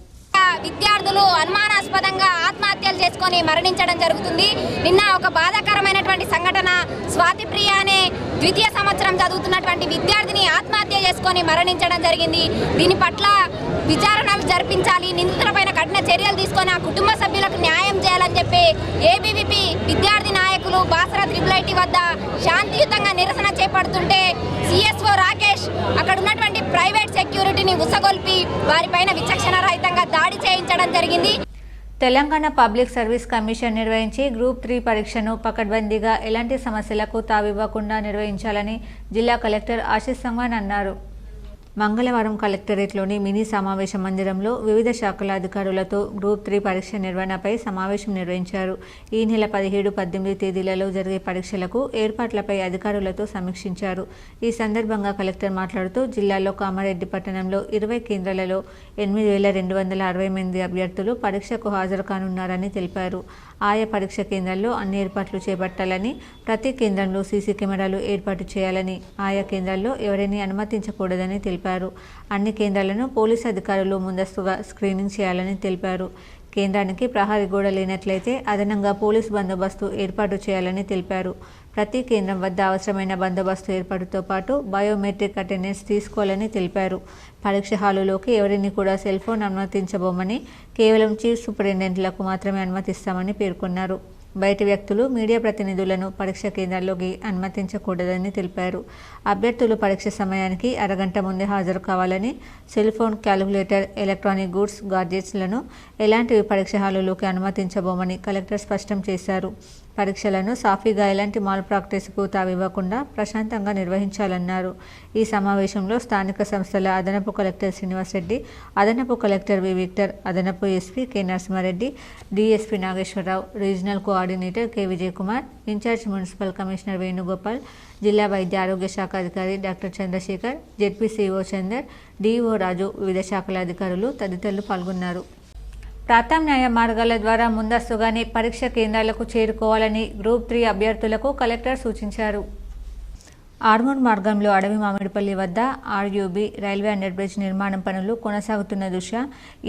Speaker 5: విద్యార్థులు అనుమానాస్పదంగా ఆత్మహత్యలు చేసుకొని మరణించడం జరుగుతుంది. నిన్న ఒక బాధాకరమైనటువంటి సంఘటన, స్వాతిప్రియ అనే ద్వితీయ సంవత్సరం చదువుతున్నటువంటి విద్యార్థిని ఆత్మహత్య చేసుకొని మరణించడం జరిగింది. దీని పట్ల విచారణలు జరిపించాలి, నిందితులపైన కఠిన చర్యలు తీసుకొని ఆ కుటుంబ సభ్యులకు న్యాయం చేయాలని చెప్పి ఏబీవీపీ విద్యార్థి నాయకులు బాసర ట్రిబుల్ ఐటీ వద్ద శాంతియుతంగా నిరసన చేపడుతుంటే సిఎస్ఓ రాకేష్ అక్కడ ఉన్నటువంటి ప్రైవేట్ సెక్యూరిటీని ఉసగొల్పి వారిపైన విచక్షణ రహితంగా దాడి చేయించడం జరిగింది.
Speaker 1: తెలంగాణ పబ్లిక్ సర్వీస్ కమిషన్ నిర్వహించి గ్రూప్ 3 పరీక్షను పకడ్బందీగా ఎలాంటి సమస్యలకు తావివ్వకుండా నిర్వహించాలని జిల్లా కలెక్టర్ ఆశీష్ సంగ్వాన్ అన్నారు. మంగళవారం కలెక్టరేట్లోని మినీ సమావేశ మందిరంలో వివిధ శాఖల అధికారులతో గ్రూప్ 3 పరీక్ష నిర్వహణపై సమావేశం నిర్వహించారు. ఈ నెల 17, 18 తేదీలలో జరిగే పరీక్షలకు ఏర్పాట్లపై అధికారులతో సమీక్షించారు. ఈ సందర్భంగా కలెక్టర్ మాట్లాడుతూ జిల్లాలో కామారెడ్డి పట్టణంలో 20 కేంద్రాలలో 8,268 అభ్యర్థులు పరీక్షకు హాజరు కానున్నారని తెలిపారు. ఆయా పరీక్ష కేంద్రాల్లో అన్ని ఏర్పాట్లు చేపట్టాలని, ప్రతి కేంద్రంలో సీసీ కెమెరాలు ఏర్పాటు చేయాలని, ఆయా కేంద్రాల్లో ఎవరిని అనుమతించకూడదని తెలిపారు. అన్ని కేంద్రాలను పోలీసు అధికారులు ముందస్తుగా స్క్రీనింగ్ చేయాలని తెలిపారు. కేంద్రానికి ప్రహరీ గోడ లేనట్లయితే అదనంగా పోలీసు బందోబస్తు ఏర్పాటు చేయాలని తెలిపారు. ప్రతి కేంద్రం వద్ద అవసరమైన బందోబస్తు ఏర్పాటుతో పాటు బయోమెట్రిక్ అటెండెన్స్ తీసుకోవాలని తెలిపారు. పరీక్ష హాలులోకి ఎవరిని కూడా సెల్ ఫోన్ అనుమతించబోమని, కేవలం చీఫ్ సూపరింటెండెంట్లకు మాత్రమే అనుమతిస్తామని పేర్కొన్నారు. బయటి వ్యక్తులు, మీడియా ప్రతినిధులను పరీక్ష కేంద్రాల్లోకి అనుమతించకూడదని తెలిపారు. అభ్యర్థులు పరీక్ష సమయానికి అరగంట ముందే హాజరు కావాలని, cell phone, calculator, electronic goods, గాడ్జెట్స్లను ఎలాంటి పరీక్ష హాలులోకి అనుమతించబోమని కలెక్టర్ స్పష్టం చేశారు. పరీక్షలను సాఫీగా ఎలాంటి మాల్ ప్రాక్టీస్కు తావివ్వకుండా ప్రశాంతంగా నిర్వహించాలన్నారు. ఈ సమావేశంలో స్థానిక సంస్థల అదనపు కలెక్టర్ శ్రీనివాసరెడ్డి, అదనపు కలెక్టర్ వి విక్టర్, అదనపు SP K Narasimha Reddy, DSP Nageswara Rao, regional coordinator K Vijay Kumar, incharge municipal commissioner Venugopal, జిల్లా వైద్య ఆరోగ్య శాఖ అధికారి doctor Chandrasekhar, ZPCEO Chander, DO Raju, వివిధ శాఖల అధికారులు తదితరులు పాల్గొన్నారు. ప్రత్యామ్నాయ మార్గాల ద్వారా ముందస్తుగానే పరీక్ష కేంద్రాలకు చేరుకోవాలని గ్రూప్ 3 అభ్యర్థులకు కలెక్టర్ సూచించారు. ఆర్మూర్ మార్గంలో అడవి మామిడిపల్లి వద్ద ఆర్యూబీ రైల్వే అండర్ బ్రిడ్జ్ నిర్మాణం పనులు కొనసాగుతున్న దృష్ట్యా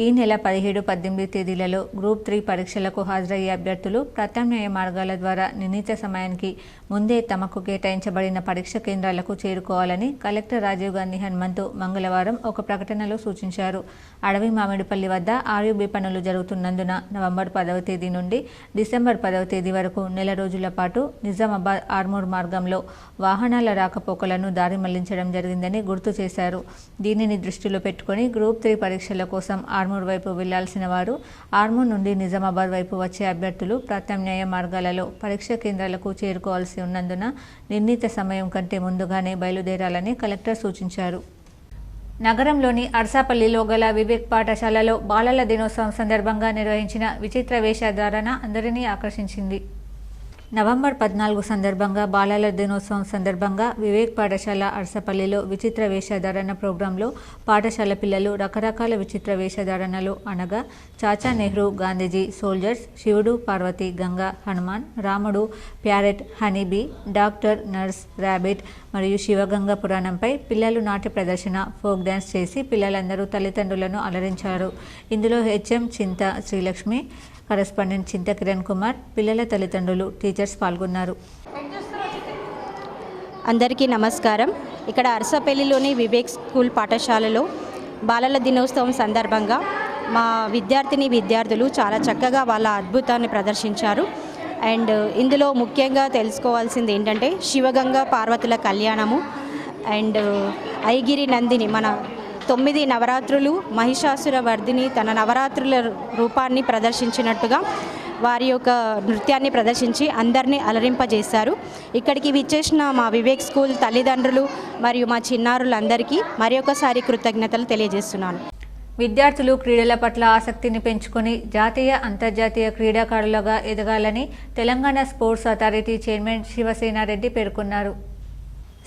Speaker 1: ఈ నెల 17, 18 తేదీలలో గ్రూప్ 3 పరీక్షలకు హాజరయ్యే అభ్యర్థులు ప్రత్యామ్నాయ మార్గాల ద్వారా నిర్ణీత సమయానికి ముందే తమకు కేటాయించబడిన పరీక్ష కేంద్రాలకు చేరుకోవాలని కలెక్టర్ రాజీవ్ గాంధీ హనుమంతు మంగళవారం ఒక ప్రకటనలో సూచించారు. అడవి మామిడిపల్లి వద్ద ఆర్యూబీ పనులు జరుగుతున్నందున నవంబర్ 10వ తేదీ నుండి డిసెంబర్ 10వ తేదీ వరకు నెల రోజుల పాటు నిజామాబాద్ ఆర్మూర్ మార్గంలో వాహనాల రాకపోకలను దారి మళ్లించడం జరిగిందని గుర్తు చేశారు. దీనిని దృష్టిలో పెట్టుకుని గ్రూప్ 3 పరీక్షల కోసం ఆర్మూర్ వైపు వెళ్లాల్సిన వారు ఆర్మూర్ నుండి నిజామాబాద్ వైపు వచ్చే అభ్యర్థులు ప్రత్యామ్నాయ మార్గాలలో పరీక్ష కేంద్రాలకు చేరుకోవాల్సి ఉన్నందున నిర్ణీత సమయం కంటే ముందుగానే బయలుదేరాలని కలెక్టర్ సూచించారు. నగరంలోని అర్సాపల్లిలో గల వివేక్ పాఠశాలలో బాలల దినోత్సవం సందర్భంగా నిర్వహించిన విచిత్ర వేషధారణ అందరినీ ఆకర్షించింది. నవంబర్ 14 సందర్భంగా బాలల దినోత్సవం సందర్భంగా వివేక్ పాఠశాల అర్సపల్లిలో విచిత్ర వేషధారణ ప్రోగ్రాంలో పాఠశాల పిల్లలు రకరకాల విచిత్ర వేషధారణలు అనగా చాచా నెహ్రూ, గాంధీజీ, సోల్జర్స్, శివుడు, పార్వతి, గంగా, హనుమాన్, రాముడు, parrot, honeybee, doctor, nurse, rabbit మరియు శివగంగ పురాణంపై పిల్లలు నాట్య ప్రదర్శన, ఫోక్ డ్యాన్స్ చేసి పిల్లలందరూ తల్లిదండ్రులను అలరించారు. ఇందులో హెచ్ఎం చింత శ్రీలక్ష్మి, కరెస్పాండెంట్ చింత కిరణ్ కుమార్, పిల్లల తల్లిదండ్రులు, టీచర్స్ పాల్గొన్నారు.
Speaker 6: అందరికీ నమస్కారం. ఇక్కడ అర్సపల్లిలోని వివేక్ స్కూల్ పాఠశాలలో బాలల దినోత్సవం సందర్భంగా మా విద్యార్థులు చాలా చక్కగా వాళ్ళ అద్భుతాన్ని ప్రదర్శించారు. అండ్ ఇందులో ముఖ్యంగా తెలుసుకోవాల్సింది ఏంటంటే శివగంగ పార్వతుల కళ్యాణము అండ్ ఐగిరి నందిని మన 9 నవరాత్రులు మహిషాసుర వర్ధిని తన నవరాత్రుల రూపాన్ని ప్రదర్శించినట్టుగా వారి యొక్క నృత్యాన్ని ప్రదర్శించి అందరినీ అలరింపజేశారు. ఇక్కడికి విచ్చేసిన మా వివేక్ స్కూల్ తల్లిదండ్రులు మరియు మా చిన్నారులందరికీ మరొకసారి కృతజ్ఞతలు తెలియజేస్తున్నాను.
Speaker 1: విద్యార్థులు క్రీడల పట్ల ఆసక్తిని పెంచుకొని జాతీయ, అంతర్జాతీయ క్రీడాకారులుగా ఎదగాలని Telangana sports authority chairman Sivasena Reddy పేర్కొన్నారు.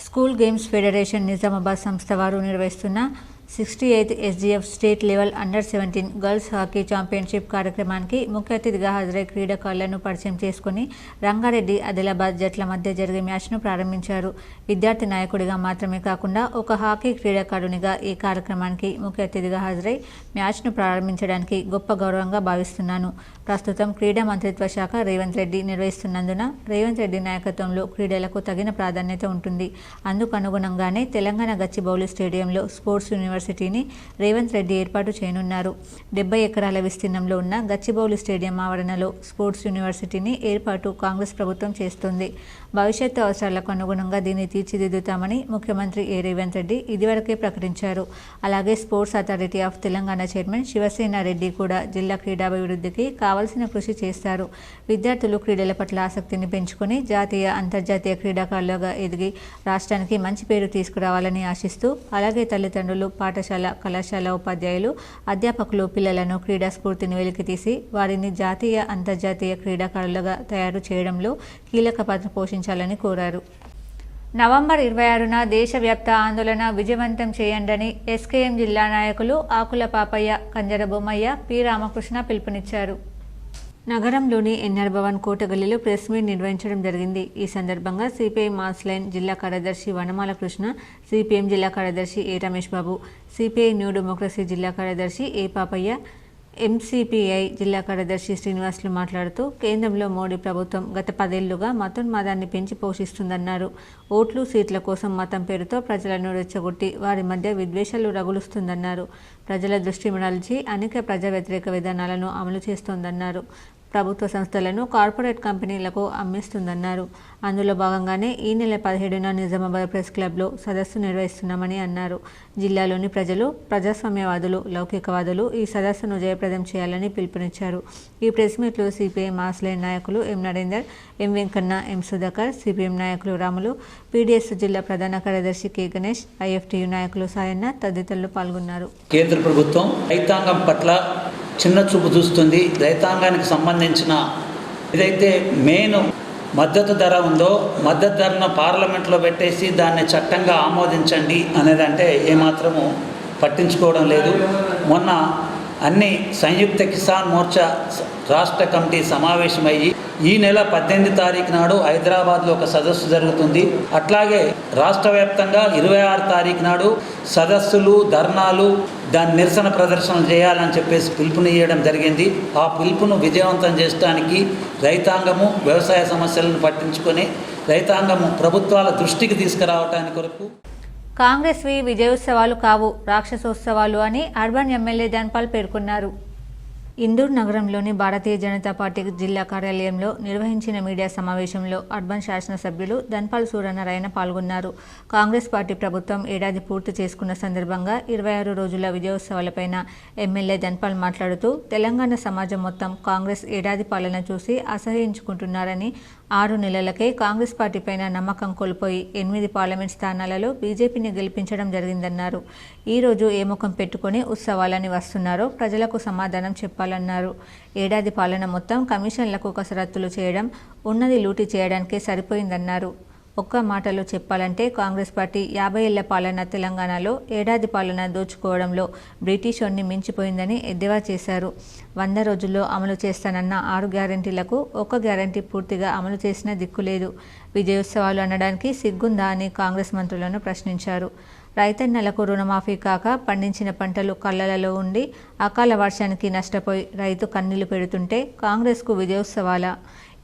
Speaker 1: స్కూల్ గేమ్స్ ఫెడరేషన్ నిజామాబాద్ సంస్థ వారు నిర్వహిస్తున్న 68th SGF స్టేట్ లెవెల్ అండర్-17 గర్ల్స్ హాకీ ఛాంపియన్షిప్ కార్యక్రమానికి ముఖ్య అతిథిగా హాజరై క్రీడాకారులను పరిచయం చేసుకుని రంగారెడ్డి, ఆదిలాబాద్ జట్ల మధ్య జరిగే మ్యాచ్ను ప్రారంభించారు. విద్యార్థి నాయకుడిగా మాత్రమే కాకుండా ఒక హాకీ క్రీడాకారునిగా ఈ కార్యక్రమానికి ముఖ్య అతిథిగా హాజరై మ్యాచ్ను ప్రారంభించడానికి గొప్ప గౌరవంగా భావిస్తున్నాను. ప్రస్తుతం క్రీడా మంత్రిత్వ శాఖ రేవంత్ రెడ్డి నిర్వహిస్తున్నందున రేవంత్ రెడ్డి నాయకత్వంలో క్రీడలకు తగిన ప్రాధాన్యత ఉంటుంది. అందుకు అనుగుణంగానే తెలంగాణ గచ్చిబౌలి స్టేడియంలో స్పోర్ట్స్ యూనివర్సిటీని రేవంత్ రెడ్డి ఏర్పాటు చేయనున్నారు. 70 ఎకరాల విస్తీర్ణంలో ఉన్న గచ్చిబౌలి స్టేడియం ఆవరణలో స్పోర్ట్స్ యూనివర్సిటీని ఏర్పాటు కాంగ్రెస్ ప్రభుత్వం చేస్తుంది. భవిష్యత్తు అవసరాలకు అనుగుణంగా దీన్ని తీర్చిదిద్దుతామని ముఖ్యమంత్రి రేవంత్ రెడ్డి ఇదివరకే ప్రకటించారు. అలాగే sports authority of Telangana chairman Shiva Sena Reddy కూడా జిల్లా క్రీడాభివృద్ధికి కావాల్సిన కృషి చేస్తారు. విద్యార్థులు క్రీడల పట్ల ఆసక్తిని పెంచుకొని జాతీయ, అంతర్జాతీయ క్రీడాకారులుగా ఎదిగి రాష్ట్రానికి మంచి పేరు తీసుకురావాలని ఆశిస్తూ, అలాగే తల్లిదండ్రులు, పాఠశాల, కళాశాల ఉపాధ్యాయులు, అధ్యాపకులు పిల్లలను క్రీడా స్ఫూర్తిని వెలికితీసి వారిని జాతీయ, అంతర్జాతీయ క్రీడాకారులుగా తయారు చేయడంలో కీలక పాత్ర పోషించాలని కోరారు. నవంబర్ 26న దేశవ్యాప్త ఆందోళన విజయవంతం చేయండని ఎస్కేఎం జిల్లా నాయకులు ఆకుల పాపయ్య, కంజర బొమ్మయ్య, పి రామకృష్ణ పిలుపునిచ్చారు. నగరంలోని ఎన్ఆర్ భవన్ కోటగల్లీలో ప్రెస్ మీట్ నిర్వహించడం జరిగింది. ఈ సందర్భంగా సిపిఐ మాస్ లైన్ జిల్లా కార్యదర్శి వనమాల కృష్ణ, సిపిఎం జిల్లా కార్యదర్శి ఏ Ramesh Babu, CPI new democracy జిల్లా కార్యదర్శి ఏ పాపయ్య, ఎంసీపీఐ జిల్లా కార్యదర్శి శ్రీనివాసులు మాట్లాడుతూ కేంద్రంలో మోడీ ప్రభుత్వం గత 10 ఏళ్లుగా మతోన్మాదాన్ని పెంచి పోషిస్తుందన్నారు. ఓట్లు, సీట్ల కోసం మతం పేరుతో ప్రజలను రెచ్చగొట్టి వారి మధ్య విద్వేషాలు రగులుస్తుందన్నారు. ప్రజల దృష్టి మరల్చి అనేక ప్రజా వ్యతిరేక విధానాలను అమలు చేస్తోందన్నారు. ప్రభుత్వ సంస్థలను కార్పొరేట్ కంపెనీలకు అమ్మేస్తుందన్నారు. అందులో భాగంగానే ఈ నెల 17న నిజామాబాద్ ప్రెస్ క్లబ్లో సదస్సు నిర్వహిస్తున్నామని అన్నారు. జిల్లాలోని ప్రజలు, ప్రజాస్వామ్యవాదులు, లౌకికవాదులు ఈ సదస్సును జయప్రదం చేయాలని పిలుపునిచ్చారు. ఈ ప్రెస్ మీట్లో సిపిఐ మాస్ లైన్ నాయకులు ఎం నరేందర్, ఎం వెంకన్న, ఎం సుధాకర్, సిపిఎం నాయకులు రాములు, పీడీఎస్ జిల్లా ప్రధాన కార్యదర్శి కె గణేష్, ఐఎఫ్టియు నాయకులు సాయన్న తదితరులు పాల్గొన్నారు.
Speaker 7: కేంద్ర ప్రభుత్వం రైతాంగం పట్ల చిన్న చూపు చూస్తుంది. రైతాంగానికి సంబంధించిన ఏదైతే మెయిన్ మద్దతు ధర ఉందో మద్దతు ధరను పార్లమెంట్లో పెట్టేసి దాన్ని చట్టంగా ఆమోదించండి అనేదంటే ఏమాత్రము పట్టించుకోవడం లేదు. మొన్న అన్ని సంయుక్త కిసాన్ మోర్చా రాష్ట్ర కమిటీ సమావేశమయ్యి ఈ నెల 18 తారీఖు నాడు హైదరాబాద్లో ఒక సదస్సు జరుగుతుంది. అట్లాగే రాష్ట్ర వ్యాప్తంగా 26 తారీఖు నాడు సదస్సులు, ధర్నాలు, దాని నిరసన ప్రదర్శనలు చేయాలని చెప్పేసి పిలుపునియడం జరిగింది. ఆ పిలుపును విజయవంతం చేయడానికి రైతాంగము వ్యవసాయ సమస్యలను పట్టించుకొని రైతాంగము ప్రభుత్వాల దృష్టికి తీసుకురావడానికి కొరకు
Speaker 1: కాంగ్రెస్వి విజయోత్సవాలు కావు, రాక్షసోత్సవాలు అని అర్బన్ ఎమ్మెల్యే ధన్పాల్ పేర్కొన్నారు. ఇందూర్ నగరంలోని భారతీయ జనతా పార్టీ జిల్లా కార్యాలయంలో నిర్వహించిన మీడియా సమావేశంలో అర్బన్ శాసనసభ్యులు ధన్పాల్ సూర్యనారాయణ పాల్గొన్నారు. కాంగ్రెస్ పార్టీ ప్రభుత్వం ఏడాది పూర్తి చేసుకున్న సందర్భంగా 26 రోజుల విజయోత్సవాలపైన ఎమ్మెల్యే ధన్పాల్ మాట్లాడుతూ తెలంగాణ సమాజం మొత్తం కాంగ్రెస్ ఏడాది పాలన చూసి అసహ్యించుకుంటున్నారని, 6 నెలలకే కాంగ్రెస్ పార్టీపైన నమ్మకం కోల్పోయి 8 పార్లమెంట్ స్థానాలలో బీజేపీని గెలిపించడం జరిగిందన్నారు. ఈరోజు ఏ ముఖం పెట్టుకుని ఉత్సవాలని వస్తున్నారో ప్రజలకు సమాధానం చెప్పాలన్నారు. ఏడాది పాలన మొత్తం కమిషన్లకు కసరత్తులు చేయడం, ఉన్నది లూటీ చేయడానికే సరిపోయిందన్నారు. ఒక్క మాటలో చెప్పాలంటే కాంగ్రెస్ పార్టీ 50 ఏళ్ల పాలన తెలంగాణలో ఏడాది పాలన దోచుకోవడంలో బ్రిటిషోన్ని మించిపోయిందని ఎద్దేవా చేశారు. 100 రోజుల్లో అమలు చేస్తానన్న 6 గ్యారంటీలకు 1 గ్యారంటీ పూర్తిగా అమలు చేసిన దిక్కులేదు. విజయోత్సవాలు అనడానికి సిగ్గుందా అని కాంగ్రెస్ మంత్రులను ప్రశ్నించారు. రైతన్నలకు రుణమాఫీ కాక పండించిన పంటలు కళ్ళలలో ఉండి అకాల వర్షానికి నష్టపోయి రైతు కన్నీళ్లు పెడుతుంటే కాంగ్రెస్కు విజయోత్సవాల?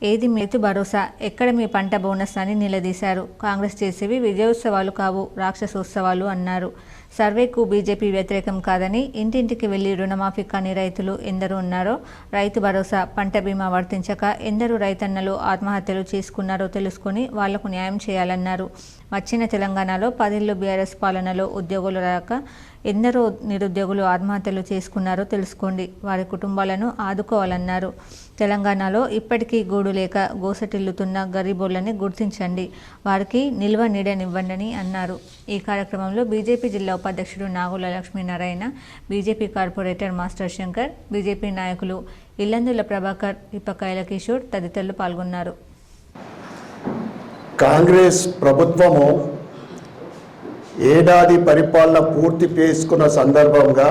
Speaker 1: ఏది రైతు భరోసా, ఎక్కడ మీ పంట బోనస్ అని నిలదీశారు. కాంగ్రెస్ చేసేవి విజయోత్సవాలు కావు, రాక్షసోత్సవాలు అన్నారు. సర్వేకు బీజేపీ వ్యతిరేకం కాదని ఇంటింటికి వెళ్లి రుణమాఫీ కాని రైతులు ఎందరూ ఉన్నారో, రైతు భరోసా, పంట బీమా వర్తించక ఎందరూ రైతన్నలు ఆత్మహత్యలు చేసుకున్నారో తెలుసుకుని వాళ్లకు న్యాయం చేయాలన్నారు. వచ్చిన తెలంగాణలో 10 ఏళ్లు బీఆర్ఎస్ పాలనలో ఉద్యోగులు రాక ఎందరో నిరుద్యోగులు ఆత్మహత్యలు చేసుకున్నారో తెలుసుకోండి, వారి కుటుంబాలను ఆదుకోవాలన్నారు. తెలంగాణలో ఇప్పటికీ గూడు లేక గోసటిల్లుతున్న గరీబోళ్లని గుర్తించండి, వారికి నిల్వ నీడనివ్వండి అన్నారు. ఈ కార్యక్రమంలో బీజేపీ జిల్లా ఉపాధ్యక్షుడు Nagula Lakshminarayana, BJP corporator master Shankar, BJP నాయకులు ఇల్లందుల ప్రభాకర్, ఇప్పకాయల కిషోర్ తదితరులు పాల్గొన్నారు.
Speaker 8: కాంగ్రెస్ ప్రభుత్వము ఏడాది పరిపాలన పూర్తి చేసుకున్న సందర్భంగా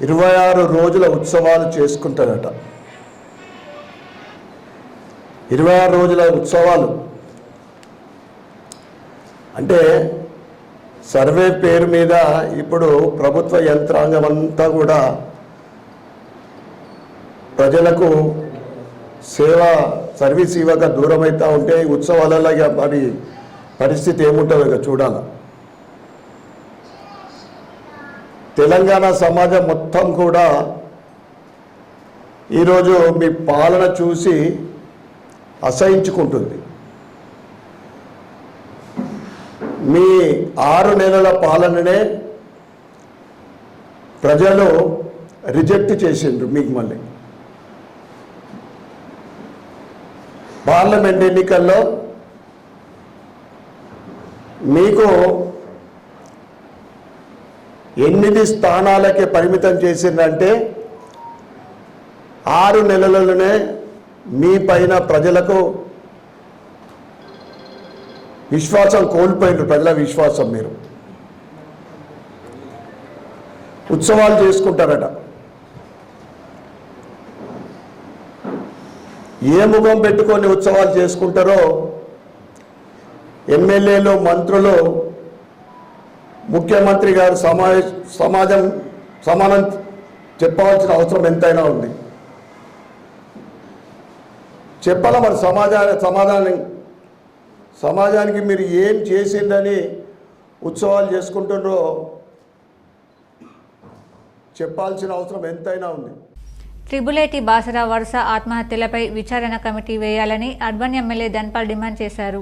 Speaker 8: 26 రోజుల ఉత్సవాలు చేసుకుంటారట. 26 రోజుల ఉత్సవాలు అంటే సర్వే పేరు మీద ఇప్పుడు ప్రభుత్వ యంత్రాంగం అంతా కూడా ప్రజలకు సర్వీస్ ఇవ్వక దూరం అవుతూ ఉంటే ఉత్సవాలలో మరి పరిస్థితి ఏముంటుందో ఇక చూడాలి. తెలంగాణ సమాజం మొత్తం కూడా ఈరోజు మీ పాలన చూసి అసహించుకుంటుంది. మీ 6 నెలల పాలననే ప్రజలు రిజెక్ట్ చేసిండ్రు. మీకు మళ్ళీ పార్లమెంట్ ఎన్నికల్లో మీకు 8 స్థానాలకే పరిమితం చేసిందంటే 6 నెలలలోనే మీ పైన ప్రజలకు విశ్వాసం కోల్పోయినారు. ప్రజల విశ్వాసం మీరు ఉత్సవాలు చేసుకుంటారట. ఏ ముఖం పెట్టుకొని ఉత్సవాలు చేసుకుంటారో ఎమ్మెల్యేలు, మంత్రులు, ముఖ్యమంత్రి గారు సమానం చెప్పవలసిన అవసరం ఎంతైనా ఉంది. చెప్పాల మరి సమాజానికి మీరు ఏం చేసిందని ఉత్సవాలు చేసుకుంటున్నారో చెప్పాల్సిన అవసరం ఎంతైనా ఉంది.
Speaker 1: ట్రిబుల్ ఐటీ బాసరా వరుస ఆత్మహత్యలపై విచారణ కమిటీ వేయాలని అర్బన్ ఎమ్మెల్యే ధన్పాల్ డిమాండ్ చేశారు.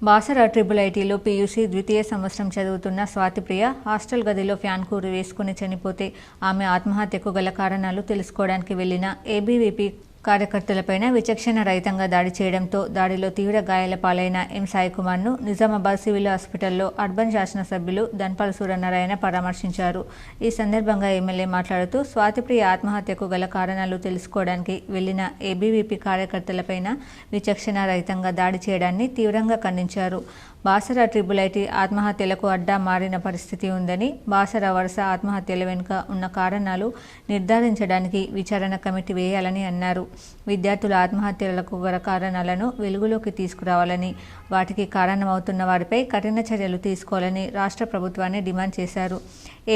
Speaker 1: బాసరా ట్రిబుల్ ఐటీలో పీయూసీ ద్వితీయ సంవత్సరం చదువుతున్న స్వాతిప్రియ హాస్టల్ గదిలో ఫ్యాన్ కూరి వేసుకుని చనిపోతే ఆమె ఆత్మహత్యకు గల కారణాలు తెలుసుకోవడానికి వెళ్లిన ఏబీవీపీ కార్యకర్తలపైన విచక్షణ రహితంగా దాడి చేయడంతో దాడిలో తీవ్ర గాయాల పాలైన ఎం సాయికుమార్ను నిజామాబాద్ సివిల్ హాస్పిటల్లో అర్బన్ శాసనసభ్యులు ధన్పాల్ సూర్యనారాయణ పరామర్శించారు. ఈ సందర్భంగా ఎమ్మెల్యే మాట్లాడుతూ స్వాతిప్రియ ఆత్మహత్యకు గల కారణాలు తెలుసుకోవడానికి వెళ్లిన ఏబీవీపీ కార్యకర్తలపైన విచక్షణ రహితంగా దాడి చేయడాన్ని తీవ్రంగా ఖండించారు. బాసరా ట్రిబుల్ ఐటీ ఆత్మహత్యలకు అడ్డా మారిన పరిస్థితి ఉందని, బాసరా వరుస ఆత్మహత్యల వెనుక ఉన్న కారణాలు నిర్ధారించడానికి విచారణ కమిటీ వేయాలని అన్నారు. విద్యార్థుల ఆత్మహత్యలకు గల కారణాలను వెలుగులోకి తీసుకురావాలని, వాటికి కారణమవుతున్న వారిపై కఠిన చర్యలు తీసుకోవాలని రాష్ట్ర ప్రభుత్వాన్ని డిమాండ్ చేశారు.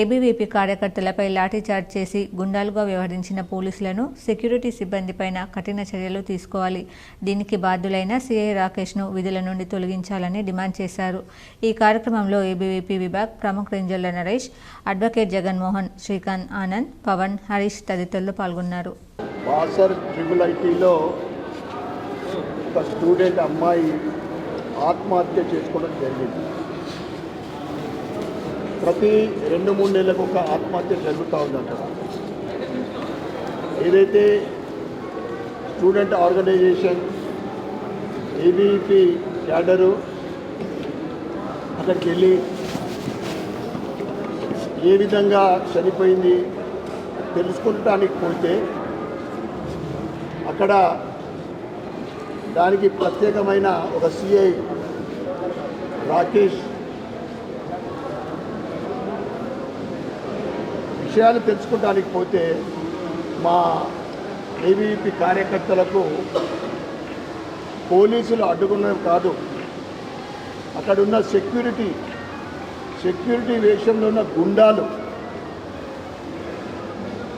Speaker 1: ఏబీవీపీ కార్యకర్తలపై లాఠీచార్జ్ చేసి గుండాలుగా వ్యవహరించిన పోలీసులను, సెక్యూరిటీ సిబ్బందిపైన కఠిన చర్యలు తీసుకోవాలి. దీనికి బాధ్యులైన సీఐ రాకేష్ను విధుల నుండి తొలగించాలని డిమాండ్ చేశారు. ఈ కార్యక్రమంలో ఏబీవీపీ విభాగ్ ప్రముఖ రేంజర్ల నరేష్, అడ్వకేట్ జగన్మోహన్, శ్రీకాంత్, ఆనంద్, పవన్, హరీష్ తదితరులు పాల్గొన్నారు.
Speaker 8: బాసర్ ట్రిబుల్ ఐటీలో ఒక స్టూడెంట్ అమ్మాయి ఆత్మహత్య చేసుకోవడం జరిగింది. ప్రతి 2-3 నెలలకు ఒక ఆత్మహత్య జరుగుతూ ఉందంట. ఏదైతే స్టూడెంట్ ఆర్గనైజేషన్ ఏబీపీ క్యాడరు అక్కడికి వెళ్ళి ఏ విధంగా చనిపోయింది తెలుసుకుంటానికి పోతే అక్కడ దానికి ప్రత్యేకమైన ఒక సిఐ రాకేష్ విషయాలు తెలుసుకోవడానికి పోతే మా ఏబీవీపీ కార్యకర్తలకు పోలీసులు అడ్డుకున్నవి కాదు, అక్కడున్న సెక్యూరిటీ వేషంలో ఉన్న గుండాలు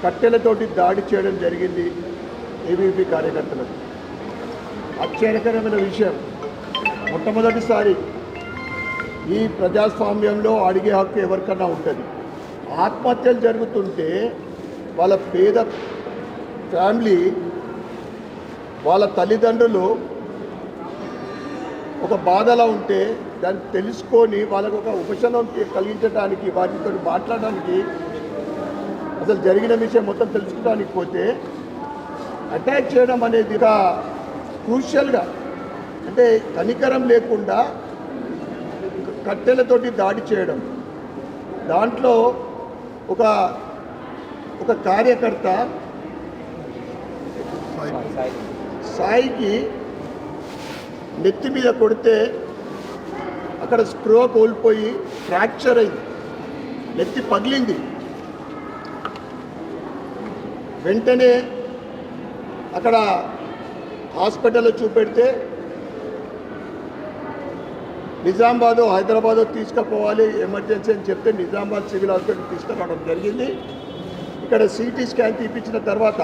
Speaker 8: కట్టెలతోటి దాడి చేయడం జరిగింది ఏబీవీపీ కార్యకర్తలకు. ఆశ్చర్యకరమైన విషయం, మొట్టమొదటిసారి ఈ ప్రజాస్వామ్యంలో అడిగే హక్కు ఎవరికన్నా ఉంటుంది. ఆత్మహత్యలు జరుగుతుంటే వాళ్ళ పేద ఫ్యామిలీ, వాళ్ళ తల్లిదండ్రులు ఒక బాధలో ఉంటే దాన్ని తెలుసుకొని వాళ్ళకు ఒక ఉపశమనం కలిగించడానికి, వాటితో మాట్లాడడానికి, అసలు జరిగిన విషయం మొత్తం తెలుసుకోవడానికి పోతే అటాక్ చేయడం అనేది ఒక క్రూషియల్గా, అంటే కనికరం లేకుండా కట్టెలతోటి దాడి చేయడం. దాంట్లో ఒక కార్యకర్త సాయికి నెత్తి మీద కొడితే అక్కడ స్ప్రో కోల్పోయి ఫ్రాక్చర్ అయింది, నెత్తి పగిలింది. వెంటనే అక్కడ హాస్పిటల్లో చూపెడితే నిజామాబాద్ హైదరాబాద్ తీసుకుపోవాలి ఎమర్జెన్సీ అని చెప్తే నిజామాబాద్ సివిల్ హాస్పిటల్ తీసుకురావడం జరిగింది. ఇక్కడ సిటీ స్కాన్ తీపించిన తర్వాత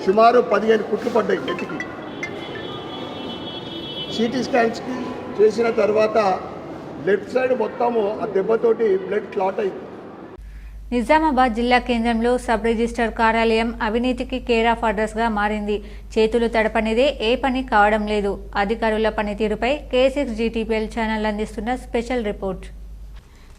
Speaker 8: సుమారు 15 కుట్లు పడ్డాయి నెత్తికి. సిటీ స్కాన్స్కి చేసిన తర్వాత లెఫ్ట్ సైడ్ మొత్తము ఆ దెబ్బతోటి బ్లడ్ క్లాట్ అయింది.
Speaker 1: నిజామాబాద్ జిల్లా కేంద్రంలో సబ్ రిజిస్టర్ కార్యాలయం అవినీతికి కేర్ ఆఫ్ అడ్రస్గా మారింది. చేతులు తడపనిదే ఏ పని కావడం లేదు. అధికారుల పనితీరుపై K6 GTPL ఛానల్ అందిస్తున్న స్పెషల్ రిపోర్ట్.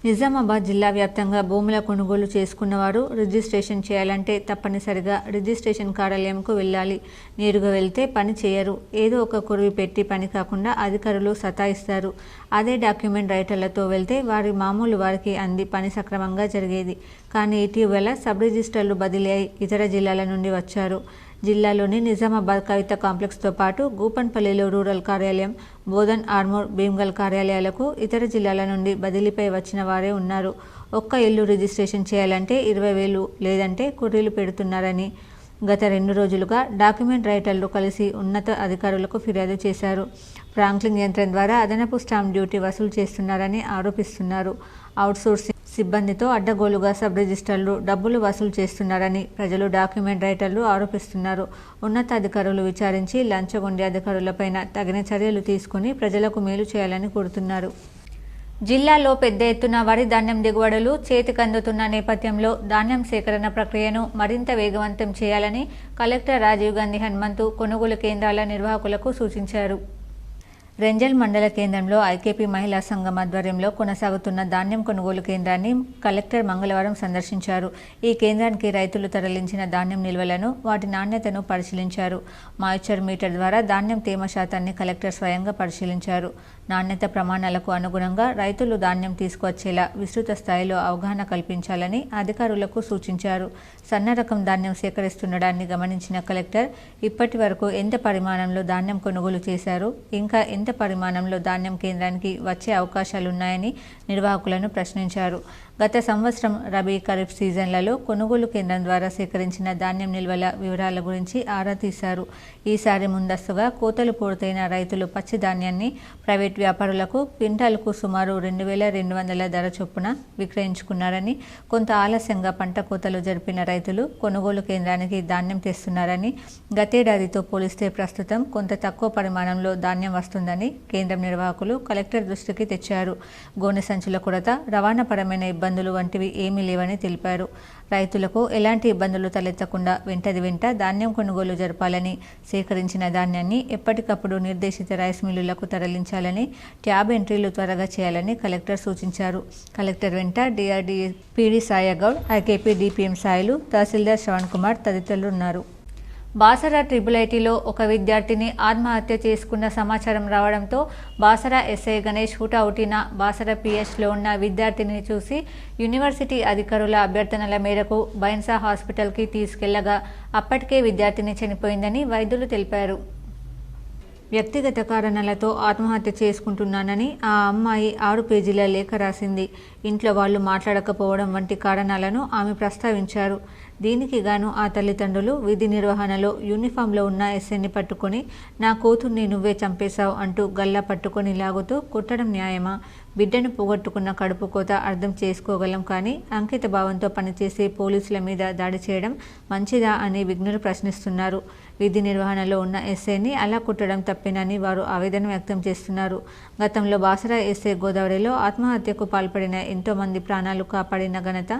Speaker 1: నిజామాబాద్ జిల్లా వ్యాప్తంగా భూముల కొనుగోలు చేసుకున్నవారు రిజిస్ట్రేషన్ చేయాలంటే తప్పనిసరిగా రిజిస్ట్రేషన్ కార్యాలయంకు వెళ్ళాలి. నేరుగా వెళ్తే పని చేయరు. ఏదో ఒక కురివి పెట్టి పని కాకుండా అధికారులు సతాయిస్తారు. అదే డాక్యుమెంట్ రైటర్లతో వెళ్తే వారి మామూలు వారికి అంది పని సక్రమంగా జరిగేది. కానీ ఇటీవల సబ్ రిజిస్టర్లు బదిలీ అయి ఇతర జిల్లాల నుండి వచ్చారు. జిల్లాలోని నిజామాబాద్ కవిత కాంప్లెక్స్తో పాటు గూపన్పల్లిలో రూరల్ కార్యాలయం, బోధన్, ఆర్మూర్, భీమ్గల్ కార్యాలయాలకు ఇతర జిల్లాల నుండి బదిలీపై వచ్చిన వారే ఉన్నారు. ఒక్క ఇల్లు రిజిస్ట్రేషన్ చేయాలంటే 20,000 లేదంటే కుర్రీలు పెడుతున్నారని గత 2 రోజులుగా డాక్యుమెంట్ రైటర్లు కలిసి ఉన్నత అధికారులకు ఫిర్యాదు చేశారు. ఫ్రాంక్లింగ్ యంత్రం ద్వారా అదనపు స్టాంప్ డ్యూటీ వసూలు చేస్తున్నారని ఆరోపిస్తున్నారు. అవుట్సోర్సింగ్ సిబ్బందితో అడ్డగోలుగా సబ్ రిజిస్టర్లు డబ్బులు వసూలు చేస్తున్నారని ప్రజలు, డాక్యుమెంట్ రైటర్లు ఆరోపిస్తున్నారు. ఉన్నతాధికారులు విచారించి లంచగొండే అధికారులపైన తగిన చర్యలు తీసుకుని ప్రజలకు మేలు చేయాలని కోరుతున్నారు. జిల్లాలో పెద్ద ఎత్తున వరి ధాన్యం దిగుబడులు చేతికందుతున్న నేపథ్యంలో ధాన్యం సేకరణ ప్రక్రియను మరింత వేగవంతం చేయాలని కలెక్టర్ రాజీవ్ గాంధీ హనుమంతు కొనుగోలు కేంద్రాల నిర్వాహకులకు సూచించారు. రెంజల్ మండల కేంద్రంలో ఐకేపీ మహిళా సంఘం ఆధ్వర్యంలో కొనసాగుతున్న ధాన్యం కొనుగోలు కేంద్రాన్ని కలెక్టర్ మంగళవారం సందర్శించారు. ఈ కేంద్రానికి రైతులు తరలించిన ధాన్యం నిల్వలను, వాటి నాణ్యతను పరిశీలించారు. మాయిశ్చర్ మీటర్ ద్వారా ధాన్యం తేమ శాతాన్ని కలెక్టర్ స్వయంగా పరిశీలించారు. నాణ్యత ప్రమాణాలకు అనుగుణంగా రైతులు ధాన్యం తీసుకువచ్చేలా విస్తృత స్థాయిలో అవగాహన కల్పించాలని అధికారులకు సూచించారు. సన్న రకం ధాన్యం సేకరిస్తుండడాన్ని గమనించిన కలెక్టర్ ఇప్పటి వరకు ఎంత పరిమాణంలో ధాన్యం కొనుగోలు చేశారు, ఇంకా ఎంత పరిమాణంలో ధాన్యం కేంద్రానికి వచ్చే అవకాశాలున్నాయని నిర్వాహకులను ప్రశ్నించారు. గత సంవత్సరం రబీ, ఖరీఫ్ సీజన్లలో కొనుగోలు కేంద్రం ద్వారా సేకరించిన ధాన్యం నిల్వల వివరాల గురించి ఆరా తీశారు. ఈసారి ముందస్తుగా కోతలు పూర్తయిన రైతులు పచ్చి ధాన్యాన్ని ప్రైవేట్ వ్యాపారులకు క్వింటాల్కు సుమారు 2,200 ధర చొప్పున విక్రయించుకున్నారని, కొంత ఆలస్యంగా పంట కోతలు జరిపిన రైతులు కొనుగోలు కేంద్రానికి ధాన్యం తెస్తున్నారని, గతేడాదితో పోలిస్తే ప్రస్తుతం కొంత తక్కువ పరిమాణంలో ధాన్యం వస్తుందని కేంద్రం నిర్వాహకులు కలెక్టర్ దృష్టికి తెచ్చారు. గోనె సంచుల కొరత, రవాణాపరమైన ఇబ్బందులు వంటివి ఏమీ లేవని తెలిపారు. రైతులకు ఎలాంటి ఇబ్బందులు తలెత్తకుండా వెంటది వెంట ధాన్యం కొనుగోలు జరపాలని, సేకరించిన ధాన్యాన్ని ఎప్పటికప్పుడు నిర్దేశిత రైస్ మిల్లులకు తరలించాలని, ట్యాబ్ ఎంట్రీలు త్వరగా చేయాలని కలెక్టర్ సూచించారు. కలెక్టర్ వెంట DRDA PD Sayagoud, IKP DPM Sailu, తహసీల్దార్ శ్రవణ్ కుమార్ తదితరులు ఉన్నారు. బాసర ట్రిపుల్ ఐటీలో ఒక విద్యార్థిని ఆత్మహత్య చేసుకున్న సమాచారం రావడంతో బాసర ఎస్ఐ గణేష్ హుటాహుటిన బాసర పిహెచ్లో ఉన్న విద్యార్థిని చూసి యూనివర్సిటీ అధికారుల అభ్యర్థనల మేరకు బైన్సా హాస్పిటల్కి తీసుకెళ్లగా అప్పటికే విద్యార్థిని చనిపోయిందని వైద్యులు తెలిపారు. వ్యక్తిగత కారణాలతో ఆత్మహత్య చేసుకుంటున్నానని ఆ అమ్మాయి 6 పేజీల లేఖ రాసింది. ఇంట్లో వాళ్ళు మాట్లాడకపోవడం వంటి కారణాలను ఆమె ప్రస్తావించారు. దీనికి గాను ఆ తల్లిదండ్రులు విధి నిర్వహణలో యూనిఫామ్లో ఉన్న ఎస్ఐని పట్టుకొని నా కూతుర్ని నువ్వే చంపేశావు అంటూ గల్లా పట్టుకొని లాగుతూ కొట్టడం న్యాయమా? బిడ్డను పోగొట్టుకున్న కడుపు కోత అర్థం చేసుకోగలం, కానీ అంకిత భావంతో పనిచేసే పోలీసుల మీద దాడి చేయడం మంచిదా అని విఘ్నులు ప్రశ్నిస్తున్నారు. విధి నిర్వహణలో ఉన్న ఎస్ఐని అలా కుట్టడం తప్పేనని వారు ఆవేదన వ్యక్తం చేస్తున్నారు. గతంలో బాసర ఎస్ఐ గోదావరిలో ఆత్మహత్యకు పాల్పడిన ఎంతో మంది ప్రాణాలు కాపాడిన ఘనత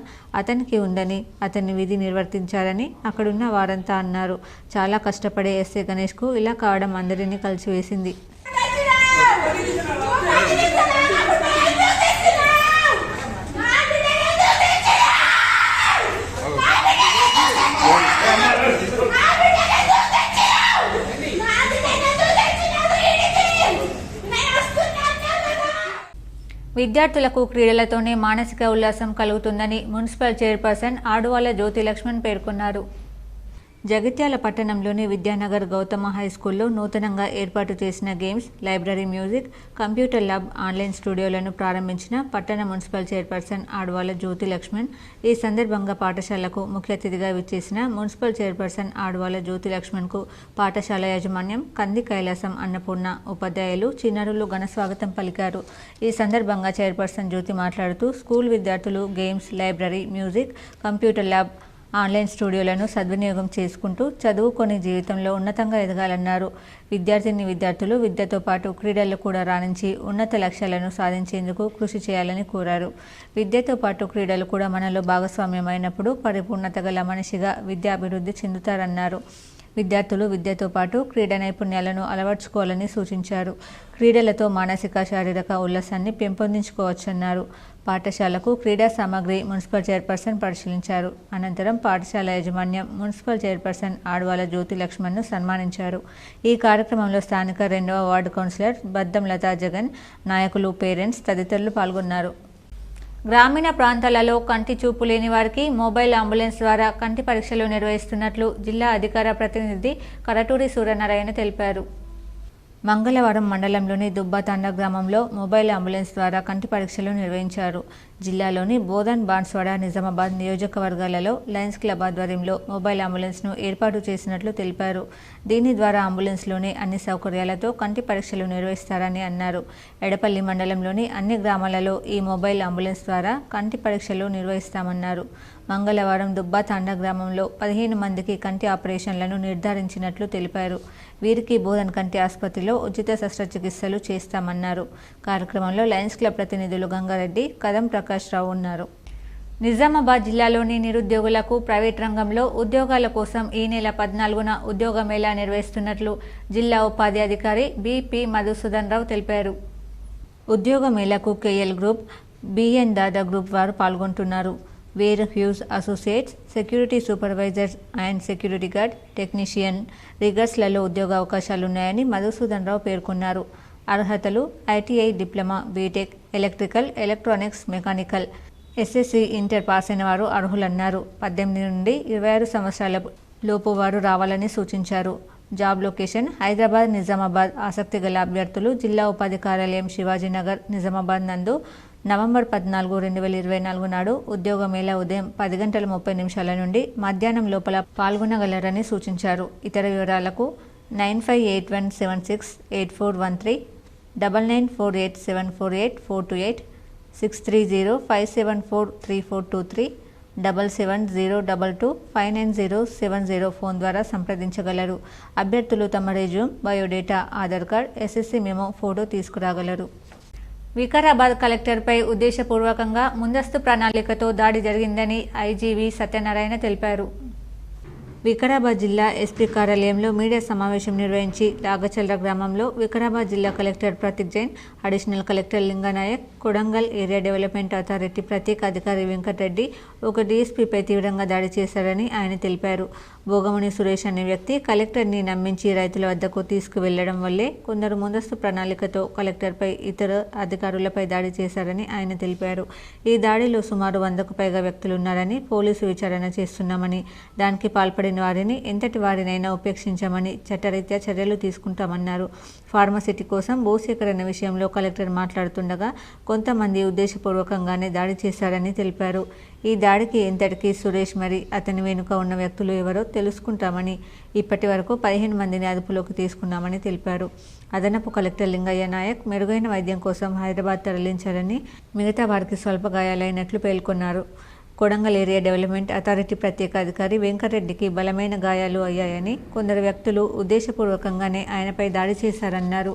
Speaker 1: అతనికి ఉందని, అతన్ని విధి నిర్వర్తించారని అక్కడున్న వారంతా అన్నారు. చాలా కష్టపడే ఎస్ఐ గణేష్కు ఇలా కావడం అందరినీ కలిసివేసింది. విద్యార్థులకు క్రీడలతోనే మానసిక ఉల్లాసం కలుగుతుందని మున్సిపల్ చైర్పర్సన్ ఆడువాల జ్యోతి లక్ష్మణ్ పేర్కొన్నారు. జగిత్యాల పట్టణంలోని విద్యానగర్ గౌతమ హైస్కూల్లో నూతనంగా ఏర్పాటు చేసిన games, library, music, computer lab, online స్టూడియోలను ప్రారంభించిన పట్టణ మున్సిపల్ చైర్పర్సన్ ఆడువాల జ్యోతి లక్ష్మణ్. ఈ సందర్భంగా పాఠశాలకు ముఖ్య అతిథిగా విచ్చేసిన మున్సిపల్ చైర్పర్సన్ ఆడువాల జ్యోతి లక్ష్మణ్కు పాఠశాల యాజమాన్యం, కంది కైలాసం, అన్నపూర్ణ ఉపాధ్యాయులు, చిన్నారులు ఘనస్వాగతం పలికారు. ఈ సందర్భంగా చైర్పర్సన్ జ్యోతి మాట్లాడుతూ స్కూల్ విద్యార్థులు games, library, music, computer lab, online స్టూడియోలను సద్వినియోగం చేసుకుంటూ చదువుకొని జీవితంలో ఉన్నతంగా ఎదగాలన్నారు. విద్యార్థులు విద్యతో పాటు క్రీడల్లో కూడా రాణించి ఉన్నత లక్ష్యాలను సాధించేందుకు కృషి చేయాలని కోరారు. విద్యతో పాటు క్రీడలు కూడా మనలో భాగస్వామ్యమైనప్పుడు పరిపూర్ణత గల మనిషిగా విద్యాభివృద్ధి చెందుతారన్నారు. విద్యార్థులు విద్యతో పాటు క్రీడా నైపుణ్యాలను అలవర్చుకోవాలని సూచించారు. క్రీడలతో మానసిక, శారీరక ఉల్లాసాన్ని పెంపొందించుకోవచ్చన్నారు. పాఠశాలకు క్రీడా సామగ్రి మున్సిపల్ చైర్పర్సన్ పరిశీలించారు. అనంతరం పాఠశాల యాజమాన్యం మున్సిపల్ చైర్పర్సన్ ఆడువాల జ్యోతి లక్ష్మణ్ను సన్మానించారు. ఈ కార్యక్రమంలో స్థానిక 2వ వార్డు కౌన్సిలర్ బద్దం లతా జగన్, నాయకులు, పేరెంట్స్ తదితరులు పాల్గొన్నారు. గ్రామీణ ప్రాంతాలలో కంటి చూపు లేని వారికి మొబైల్ అంబులెన్స్ ద్వారా కంటి పరీక్షలు నిర్వహిస్తున్నట్లు జిల్లా అధికార ప్రతినిధి కరటూరి సూర్యనారాయణ తెలిపారు. మంగళవారం మండలంలోని దుబ్బాతాండ గ్రామంలో మొబైల్ అంబులెన్స్ ద్వారా కంటి పరీక్షలు నిర్వహించారు. జిల్లాలోని బోధన్, బాన్స్వాడ, నిజామాబాద్ నియోజకవర్గాలలో లయన్స్ క్లబ్ ఆధ్వర్యంలో మొబైల్ అంబులెన్స్ను ఏర్పాటు చేసినట్లు తెలిపారు. దీని ద్వారా అంబులెన్స్లోనే అన్ని సౌకర్యాలతో కంటి పరీక్షలు నిర్వహిస్తారని అన్నారు. ఎడపల్లి మండలంలోని అన్ని గ్రామాలలో ఈ మొబైల్ అంబులెన్స్ ద్వారా కంటి పరీక్షలు నిర్వహిస్తామన్నారు. మంగళవారం దుబ్బాతాండ గ్రామంలో 15 మందికి కంటి ఆపరేషన్లను నిర్ధారించినట్లు తెలిపారు. వీరికి బోధన్ కంటి ఆసుపత్రిలో ఉచిత శస్త్రచికిత్సలు చేస్తామన్నారు. కార్యక్రమంలో లయన్స్ క్లబ్ ప్రతినిధులు గంగారెడ్డి, కదం ప్రకాష్ రావు ఉన్నారు. నిజామాబాద్ జిల్లాలోని నిరుద్యోగులకు ప్రైవేట్ రంగంలో ఉద్యోగాల కోసం ఈ నెల 14న ఉద్యోగ మేళా నిర్వహిస్తున్నట్లు జిల్లా ఉపాధి అధికారి బి.పి. మధుసూదన్ రావు తెలిపారు. ఉద్యోగ మేళాకు KL group, BN Dada group వారు పాల్గొంటున్నారు. Warehouse associates, security supervisors and security guard, technician, రిగర్స్లలో ఉద్యోగ అవకాశాలున్నాయని మధుసూదన్ రావు పేర్కొన్నారు. అర్హతలు ITI diploma, BTech, electrical, electronics, mechanical, SSC, inter pass అయిన వారు అర్హులన్నారు. 18 నుండి 26 సంవత్సరాల లోపు వారు రావాలని సూచించారు. Job location Hyderabad, Nizamabad. ఆసక్తి గల అభ్యర్థులు జిల్లా ఉపాధి కార్యాలయం, శివాజీనగర్, నిజామాబాద్ నందు నవంబర్ 14, 2024 నాడు ఉద్యోగ మేళా ఉదయం 10:30 నుండి మధ్యాహ్నం లోపల పాల్గొనగలరని సూచించారు. ఇతర వివరాలకు 9581768413, 9948748428, 6305743423, 770222599070 ఫోన్ ద్వారా సంప్రదించగలరు. అభ్యర్థులు తమ resume, biodata, Aadhaar card, SSC memo photo తీసుకురాగలరు. వికారాబాద్ కలెక్టర్పై ఉద్దేశపూర్వకంగా ముందస్తు ప్రణాళికతో దాడి జరిగిందని ఐజీవి సత్యనారాయణ తెలిపారు. వికారాబాద్ జిల్లా ఎస్పీ కార్యాలయంలో మీడియా సమావేశం నిర్వహించి రాగచల్ర గ్రామంలో వికారాబాద్ జిల్లా collector Prateek Jain, additional collector Linganayak, Kodangal area development authority ప్రత్యేక అధికారి వెంకటరెడ్డి ఒక డీఎస్పీపై తీవ్రంగా దాడి చేశారని ఆయన తెలిపారు. భోగముని సురేష్ అనే వ్యక్తి కలెక్టర్ని నమ్మించి రైతుల వద్దకు తీసుకువెళ్లడం వల్లే కొందరు ముందస్తు ప్రణాళికతో కలెక్టర్పై ఇతర అధికారులపై దాడి చేశారని ఆయన తెలిపారు. ఈ దాడిలో సుమారు 100కు పైగా వ్యక్తులున్నారని పోలీసు విచారణ చేస్తున్నామని, దానికి పాల్పడిన వారిని ఎంతటి వారినైనా ఉపేక్షించామని చట్టరీత్యా చర్యలు తీసుకుంటామన్నారు. ఫార్మసిటీ కోసం భూసేకరణ విషయంలో కలెక్టర్ మాట్లాడుతుండగా కొంతమంది ఉద్దేశపూర్వకంగానే దాడి చేశారని తెలిపారు. ఈ దాడికి ఎంతటికీ సురేష్ మరి అతని వెనుక ఉన్న వ్యక్తులు ఎవరో తెలుసుకుంటామని, ఇప్పటి వరకు 15 మందిని అదుపులోకి తీసుకున్నామని తెలిపారు. అదనపు కలెక్టర్ లింగయ్య నాయక్ మెరుగైన వైద్యం కోసం హైదరాబాద్ తరలించారని, మిగతా వారికి స్వల్ప గాయాలైనట్లు పేర్కొన్నారు. కొడంగల్ ఏరియా డెవలప్మెంట్ అథారిటీ ప్రత్యేక అధికారి వెంకటరెడ్డికి బలమైన గాయాలు అయ్యాయని, కొందరు వ్యక్తులు ఉద్దేశపూర్వకంగానే ఆయనపై దాడి చేశారన్నారు.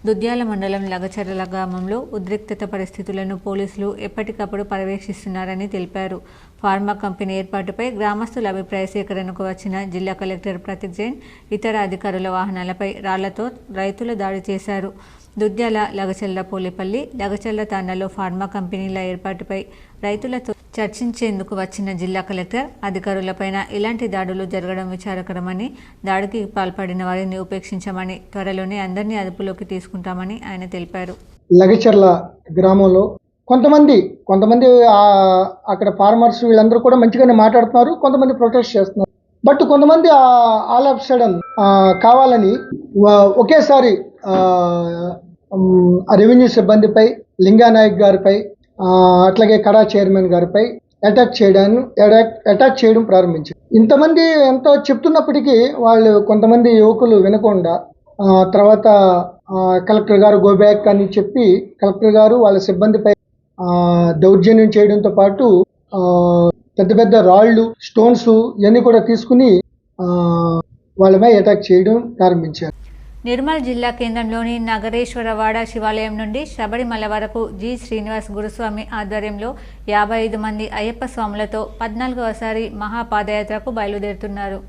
Speaker 1: దుద్యాల మండలం లగచర్ల గ్రామంలో ఉద్రిక్తత పరిస్థితులను పోలీసులు ఎప్పటికప్పుడు పర్యవేక్షిస్తున్నారని తెలిపారు. ఫార్మా కంపెనీ ఏర్పాటుపై గ్రామస్తుల అభిప్రాయ సేకరణకు వచ్చిన జిల్లా కలెక్టర్ ప్రతీక్ జైన్ ఇతర అధికారుల వాహనాలపై రాళ్లతో రైతులు దాడి చేశారు. దుద్యాల, లగచర్ల, పోలేపల్లి, లగచర్ల తాండాలో ఫార్మా కంపెనీల ఏర్పాటుపై రైతులతో చర్చించేందుకు వచ్చిన జిల్లా కలెక్టర్ అధికారులపైన ఇలాంటి దాడులు జరగడం విచారకరమని, దాడికి పాల్పడిన వారిని ఉపేక్షించమని, త్వరలోనే అందరినీ అదుపులోకి తీసుకుంటామని ఆయన తెలిపారు.
Speaker 9: లగచర్ల గ్రామంలో కొంతమంది అక్కడ ఫార్మర్స్ వీళ్ళందరూ కూడా మంచిగానే మాట్లాడుతున్నారు, కొంతమంది ప్రొటెస్ట్ చేస్తున్నారు. బట్ కొంతమంది ఆల్ ఆఫ్ సడన్ కావాలని ఒకేసారి రెవెన్యూ సిబ్బందిపై, లింగానాయక్ గారిపై, అట్లాగే కడా చైర్మన్ గారిపై అటాక్ చేయడం ప్రారంభించారు. ఇంతమంది ఎంతో చెప్తున్నప్పటికీ వాళ్ళు కొంతమంది యువకులు వినకుండా తర్వాత కలెక్టర్ గారు గో బ్యాక్ అని చెప్పి కలెక్టర్ గారు వాళ్ళ సిబ్బందిపై దౌర్జన్యం చేయడంతో పాటు పెద్ద పెద్ద రాళ్ళు, స్టోన్స్ ఇవన్నీ కూడా తీసుకుని వాళ్ళపై అటాక్ చేయడం ప్రారంభించారు.
Speaker 1: నిర్మల్ జిల్లా కేంద్రంలోని నగరేశ్వరవాడ శివాలయం నుండి శబరిమల వరకు జి. శ్రీనివాస్ గురుస్వామి ఆధ్వర్యంలో 55 మంది అయ్యప్ప స్వాములతో 14వసారి మహాపాదయాత్రకు బయలుదేరుతున్నారు.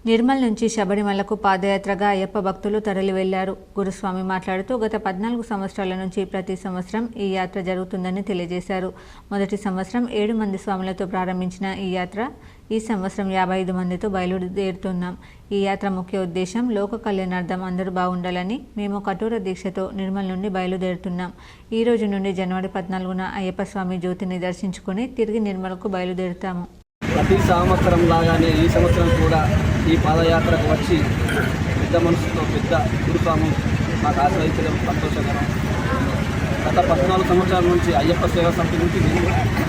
Speaker 1: నిర్మల్ నుంచి శబరిమలకు పాదయాత్రగా అయ్యప్ప భక్తులు తరలి వెళ్లారు. గురుస్వామి మాట్లాడుతూ గత 14 సంవత్సరాల నుంచి ప్రతి సంవత్సరం ఈ యాత్ర జరుగుతుందని తెలియజేశారు. మొదటి సంవత్సరం 7 మంది స్వాములతో ప్రారంభించిన ఈ యాత్ర ఈ సంవత్సరం 55 మందితో బయలుదేరుతున్నాం. ఈ యాత్ర ముఖ్య ఉద్దేశం లోక కళ్యాణార్థం అందరూ బాగుండాలని మేము కఠోర దీక్షతో నిర్మల్ నుండి బయలుదేరుతున్నాం. ఈ రోజు నుండి జనవరి 14న అయ్యప్ప స్వామి జ్యోతిని దర్శించుకుని తిరిగి నిర్మల్కు బయలుదేరుతాము.
Speaker 10: ప్రతి సంవత్సరం లాగానే ఈ సంవత్సరం కూడా ఈ పాదయాత్రకు వచ్చి పెద్ద మనసుతో పెద్ద గురుస్వామి మాకు ఆశ్రయించడం సంతోషకరం. గత 14 సంవత్సరాల నుంచి అయ్యప్ప సేవా సమితి నుంచి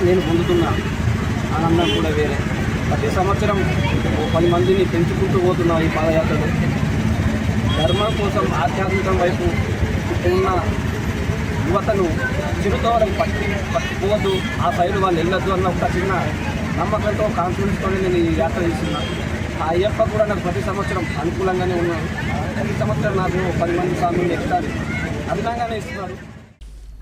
Speaker 10: నేను పొందుతున్న ఆనందం కూడా వేరే. ప్రతి సంవత్సరం 10 మందిని పెంచుకుంటూ పోతున్నాం. ఈ పాదయాత్రలో ధర్మం కోసం ఆధ్యాత్మికం వైపు ఉన్న యువతను చిరుతోవరం పట్టుకోవద్దు, ఆ సైడ్ వాళ్ళు వెళ్ళొద్దు అన్న ఒక చిన్న నమ్మకంతో కాన్ఫిడెన్స్తో నేను ఈ యాత్ర చేస్తున్నాను. ఆ అయ్యప్ప కూడా నాకు ప్రతి సంవత్సరం అనుకూలంగానే ఉన్నాడు. ప్రతి సంవత్సరం నాకు 10 మంది స్వామిని ఇస్తారు, అదనంగానే ఇస్తున్నారు.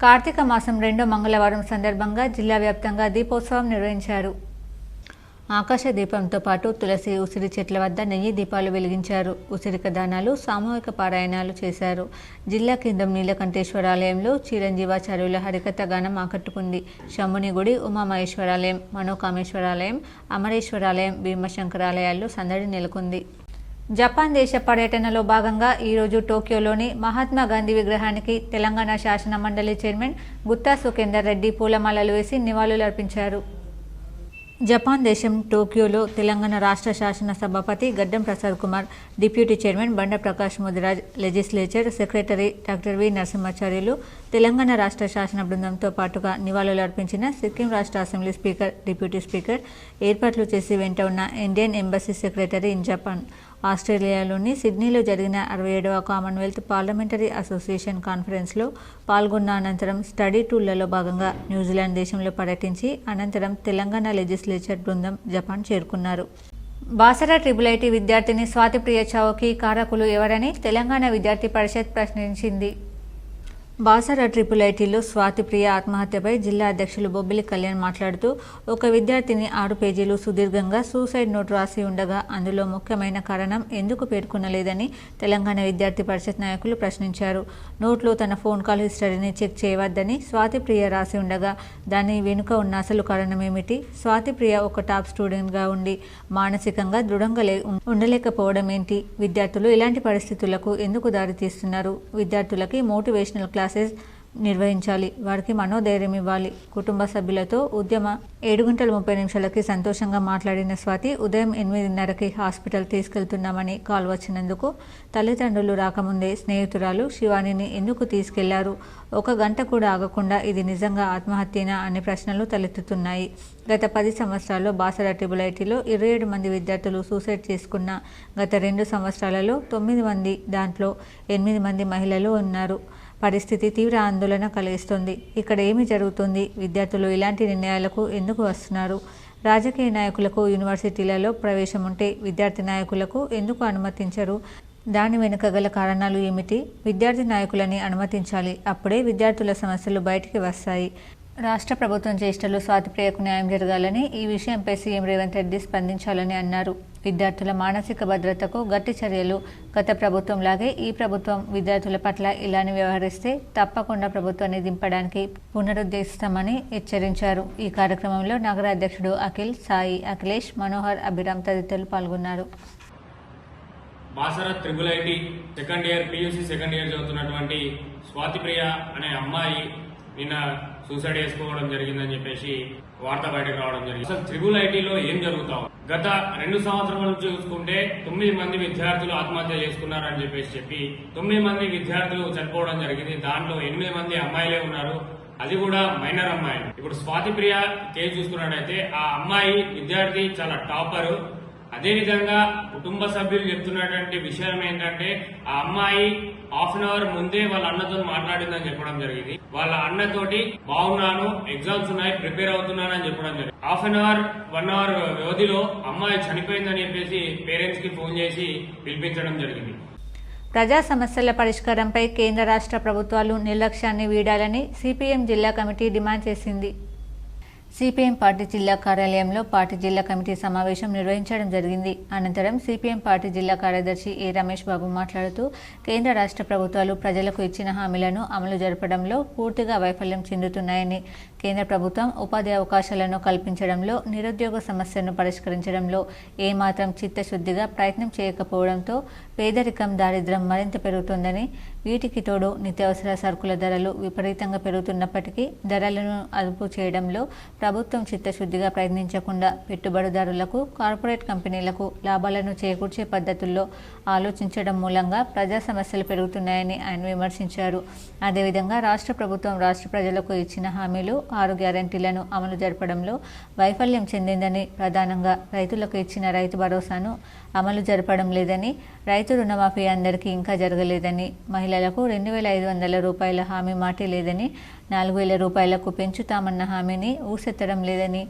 Speaker 1: కార్తీక మాసం 2వ మంగళవారం సందర్భంగా జిల్లా వ్యాప్తంగా దీపోత్సవం నిర్వహించారు. ఆకాశ దీపంతో పాటు తులసి, ఉసిరి చెట్ల వద్ద నెయ్యి దీపాలు వెలిగించారు. ఉసిరిక దానాలు, సామూహిక పారాయణాలు చేశారు. జిల్లా కేంద్రం నీలకంఠేశ్వరాలయంలో చిరంజీవాచార్యుల హరికథ గానం ఆకట్టుకుంది. శంభుని గుడి, ఉమామహేశ్వరాలయం, మనోకామేశ్వరాలయం, అమరేశ్వరాలయం, భీమశంకరాలయాల్లో సందడి నెలకొంది. జపాన్ దేశ పర్యటనలో భాగంగా ఈరోజు టోక్యోలోని మహాత్మా గాంధీ విగ్రహానికి తెలంగాణ శాసన మండలి చైర్మన్ గుత్తా సుఖేందర్ రెడ్డి పూలమాలలు వేసి నివాళులర్పించారు. జపాన్ దేశం టోక్యోలో తెలంగాణ రాష్ట్ర శాసన సభాపతి గడ్డం ప్రసాద్ కుమార్, డిప్యూటీ చైర్మన్ బండ Prakash Mudiraj, legislature secretary doctor V Narasimhacharyulu, Telangana రాష్ట్ర శాసన బృందంతో పాటుగా నివాళులర్పించిన సిక్కిం రాష్ట్ర అసెంబ్లీ స్పీకర్, డిప్యూటీ స్పీకర్, ఏర్పాట్లు చేసి వెంట ఉన్న Indian embassy secretary in Japan. ఆస్ట్రేలియాలోని సిడ్నీలో జరిగిన 67వ కామన్వెల్త్ పార్లమెంటరీ అసోసియేషన్ కాన్ఫరెన్స్లో పాల్గొన్న అనంతరం స్టడీ టూర్లలో భాగంగా న్యూజిలాండ్ దేశంలో పర్యటించి అనంతరం తెలంగాణ లెజిస్లేచర్ బృందం జపాన్ చేరుకున్నారు. బాసర ట్రిపుల్ ఐటీ విద్యార్థిని స్వాతి ప్రియ చావుకి కారకులు ఎవరని తెలంగాణ విద్యార్థి పరిషత్ ప్రశ్నించింది. బాసర ట్రిపుల్ ఐటీలో స్వాతిప్రియ ఆత్మహత్యపై జిల్లా అధ్యక్షులు బొబ్బిలి కళ్యాణ్ మాట్లాడుతూ ఒక విద్యార్థిని 6 పేజీలు సుదీర్ఘంగా సూసైడ్ నోట్ రాసి ఉండగా అందులో ముఖ్యమైన కారణం ఎందుకు పేర్కొనలేదని తెలంగాణ విద్యార్థి పరిషత్ నాయకులు ప్రశ్నించారు. నోట్లో తన ఫోన్ కాల్ హిస్టరీని చెక్ చేయవద్దని స్వాతిప్రియ రాసి ఉండగా దాని వెనుక ఉన్న అసలు కారణం ఏమిటి? స్వాతిప్రియ ఒక టాప్ స్టూడెంట్గా ఉండి మానసికంగా దృఢంగా ఉండలేకపోవడం ఏంటి? విద్యార్థులు ఇలాంటి పరిస్థితులకు ఎందుకు దారితీస్తున్నారు? విద్యార్థులకి మోటివేషనల్ క్లాసెస్ నిర్వహించాలి, వారికి మనోధైర్యం ఇవ్వాలి. కుటుంబ సభ్యులతో ఉద్యమ 7:30 సంతోషంగా మాట్లాడిన స్వాతి ఉదయం 8:30కి హాస్పిటల్ తీసుకెళ్తున్నామని కాల్ వచ్చినందుకు తల్లిదండ్రులు రాకముందే స్నేహితురాలు శివానిని ఎందుకు తీసుకెళ్లారు? 1 గంట కూడా ఆగకుండా ఇది నిజంగా ఆత్మహత్యనా అనే ప్రశ్నలు తలెత్తుతున్నాయి. గత 10 సంవత్సరాల్లో బాసర ట్రిపుల్ ఐటీలో 27 మంది విద్యార్థులు సూసైడ్ చేసుకున్న గత 2 సంవత్సరాలలో 9 మంది, దాంట్లో 8 మంది మహిళలు ఉన్నారు. పరిస్థితి తీవ్ర ఆందోళన కలిగిస్తుంది. ఇక్కడ ఏమి జరుగుతుంది? విద్యార్థులు ఇలాంటి నిర్ణయాలకు ఎందుకు వస్తున్నారు? రాజకీయ నాయకులకు యూనివర్సిటీలలో ప్రవేశం ఉంటే విద్యార్థి నాయకులకు ఎందుకు అనుమతించరు? దాని వెనుక గల కారణాలు ఏమిటి? విద్యార్థి నాయకులని అనుమతించాలి, అప్పుడే విద్యార్థుల సమస్యలు బయటికి వస్తాయి. రాష్ట్ర ప్రభుత్వం చేష్టలు స్వాతిప్రియకు న్యాయం జరగాలని, ఈ విషయంపై సీఎం రేవంత్ రెడ్డి స్పందించాలని అన్నారు. విద్యార్థుల మానసిక భద్రతకు గట్టి చర్యలు. గత ప్రభుత్వంలాగే ఈ ప్రభుత్వం విద్యార్థుల పట్ల ఇలానే వ్యవహరిస్తే తప్పకుండా ప్రభుత్వాన్ని దింపడానికి పునరుద్ధరిస్తామని హెచ్చరించారు. ఈ కార్యక్రమంలో నగర అధ్యక్షుడు అఖిల్, సాయి, అఖిలేష్, మనోహర్, అభిరామ్ తదితరులు పాల్గొన్నారు.
Speaker 11: Basara triple IT second year PUC second year చదువుతున్నటువంటి స్వాతిప్రియ అనే అమ్మాయి నిన్న సూసైడ్ చేసుకోవడం జరిగిందని చెప్పేసి వార్త బయటకు రావడం జరిగింది. అసలు ట్రిపుల్ ఐటీలో ఏం జరుగుతావు? గత 2 సంవత్సరాల నుంచి చూసుకుంటే 9 మంది విద్యార్థులు ఆత్మహత్య చేసుకున్నారని చెప్పి 9 మంది విద్యార్థులు చనిపోవడం జరిగింది. దాంట్లో 8 మంది అమ్మాయిలే ఉన్నారు, అది కూడా మైనర్ అమ్మాయిలు. ఇప్పుడు స్వాతిప్రియ కేసు చూసుకున్నట్టయితే ఆ అమ్మాయి విద్యార్థి చాలా టాపరు. అదేవిధంగా కుటుంబ సభ్యులు చెప్తున్నటువంటి విషయం ఏంటంటే ఆ అమ్మాయి ½ అన్ అవర్ ముందే వాళ్ళ అన్నతో మాట్లాడిందని చెప్పడం జరిగింది. వాళ్ళ అన్నతోటి బాగున్నాను, ఎగ్జామ్స్ ఉన్నాయి, ప్రిపేర్ అవుతున్నాను అని చెప్పడం జరిగింది. ½ అన్ అవర్ 1 అవర్ వ్యవధిలో అమ్మాయి చనిపోయిందని చెప్పేసి పేరెంట్స్ కి ఫోన్ చేసి పిలిపించడం జరిగింది.
Speaker 1: ప్రజా సమస్యల పరిష్కారంపై కేంద్ర రాష్ట్ర ప్రభుత్వాలు నిర్లక్ష్యాన్ని వీడాలని సిపిఎం జిల్లా కమిటీ డిమాండ్ చేసింది. సిపిఎం పార్టీ జిల్లా కార్యాలయంలో పార్టీ జిల్లా కమిటీ సమావేశం నిర్వహించడం జరిగింది. అనంతరం సిపిఎం పార్టీ జిల్లా కార్యదర్శి ఏ రమేష్ బాబు మాట్లాడుతూ కేంద్ర రాష్ట్ర ప్రభుత్వాలు ప్రజలకు ఇచ్చిన హామీలను అమలు జరపడంలో పూర్తిగా వైఫల్యం చెందుతున్నాయని, కేంద్ర ప్రభుత్వం ఉపాధి అవకాశాలను కల్పించడంలో, నిరుద్యోగ సమస్యను పరిష్కరించడంలో ఏమాత్రం చిత్తశుద్ధిగా ప్రయత్నం చేయకపోవడంతో పేదరికం, దారిద్ర్యం మరింత పెరుగుతుందని, వీటికి తోడు నిత్యావసర సరుకుల ధరలు విపరీతంగా పెరుగుతున్నప్పటికీ ధరలను అదుపు చేయడంలో ప్రభుత్వం చిత్తశుద్ధిగా ప్రయత్నించకుండా పెట్టుబడిదారులకు, కార్పొరేట్ కంపెనీలకు లాభాలను చేకూర్చే పద్ధతుల్లో ఆలోచించడం మూలంగా ప్రజా సమస్యలు పెరుగుతున్నాయని ఆయన విమర్శించారు. అదేవిధంగా రాష్ట్ర ప్రభుత్వం రాష్ట్ర ప్రజలకు ఇచ్చిన హామీలు, 6 గ్యారంటీలను అమలు జరపడంలో వైఫల్యం చెందిందని, ప్రధానంగా రైతులకు ఇచ్చిన రైతు భరోసాను అమలు జరపడం లేదని, రైతు రుణమాఫీ అందరికీ ఇంకా జరగలేదని, మహిళలకు 2,500 రూపాయల హామీ మాటే లేదని, 4,000 రూపాయలకు పెంచుతామన్న హామీని ఊసెత్తడం లేదని,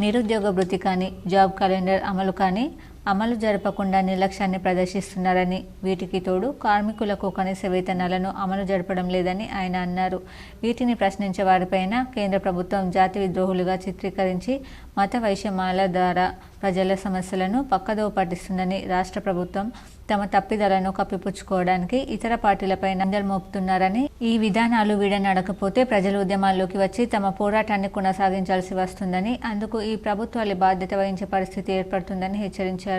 Speaker 1: నిరుద్యోగ భృతి కానీ, జాబ్ క్యాలెండర్ అమలు కానీ అమలు జరపకుండా నిర్లక్ష్యాన్ని ప్రదర్శిస్తున్నారని, వీటికి తోడు కార్మికులకు కనీస వేతనాలను అమలు జరపడం లేదని ఆయన అన్నారు. వీటిని ప్రశ్నించే వారిపైన కేంద్ర ప్రభుత్వం జాతి విద్రోహులుగా చిత్రీకరించి మత వైషమ్యాల ద్వారా ప్రజల సమస్యలను పక్కదోవ పట్టిస్తుందని, రాష్ట్ర ప్రభుత్వం తమ తప్పిదాలను కప్పిపుచ్చుకోవడానికి ఇతర పార్టీలపై నిందలు మోపుతున్నారని, ఈ విధానాలు వీడనడకపోతే ప్రజలు ఉద్యమాల్లోకి వచ్చి తమ పోరాటాన్ని కొనసాగించాల్సి వస్తుందని, అందుకు ఈ ప్రభుత్వాలు బాధ్యత వహించే పరిస్థితి ఏర్పడుతుందని హెచ్చరించారు.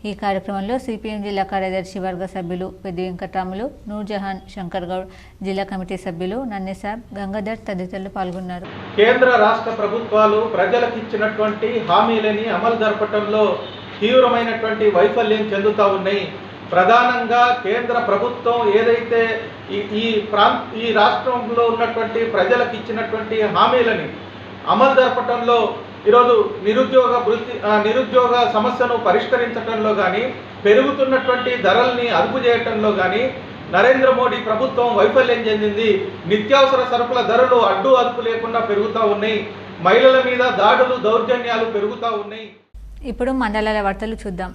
Speaker 1: ఈ కార్యక్రమంలో సిపిఎం జిల్లా కార్యదర్శి వర్గ సభ్యులు పెద్ది వెంకట్రాములు, నూర్జహాన్, శంకర్ గౌడ్, జిల్లా కమిటీ సభ్యులు నన్నెసాబ్, గంగాధర్ తదితరులు పాల్గొన్నారు.
Speaker 12: కేంద్ర రాష్ట్ర ప్రభుత్వాలు ప్రజలకు ఇచ్చినటువంటి హామీలని అమలు జరపడంలో తీవ్రమైనటువంటి వైఫల్యం చెందుతూ ఉన్నాయి. ప్రధానంగా కేంద్ర ప్రభుత్వం ఏదైతే ఈ రాష్ట్రంలో ఉన్నటువంటి ప్రజలకు ఇచ్చినటువంటి హామీలని అమలు జరపడంలో ఈరోజు నిరుద్యోగ సమస్యను పరిష్కరించడంలో కానీ, పెరుగుతున్నటువంటి ధరల్ని అదుపు చేయటంలో కానీ నరేంద్ర మోడీ ప్రభుత్వం వైఫల్యం చెందింది. నిత్యావసర సరుకుల ధరలు అడ్డు అదుపు లేకుండా పెరుగుతూ ఉన్నాయి. మహిళల మీద దాడులు, దౌర్జన్యాలు పెరుగుతూ ఉన్నాయి.
Speaker 1: ఇప్పుడు మండలాల వార్తలు చూద్దాం.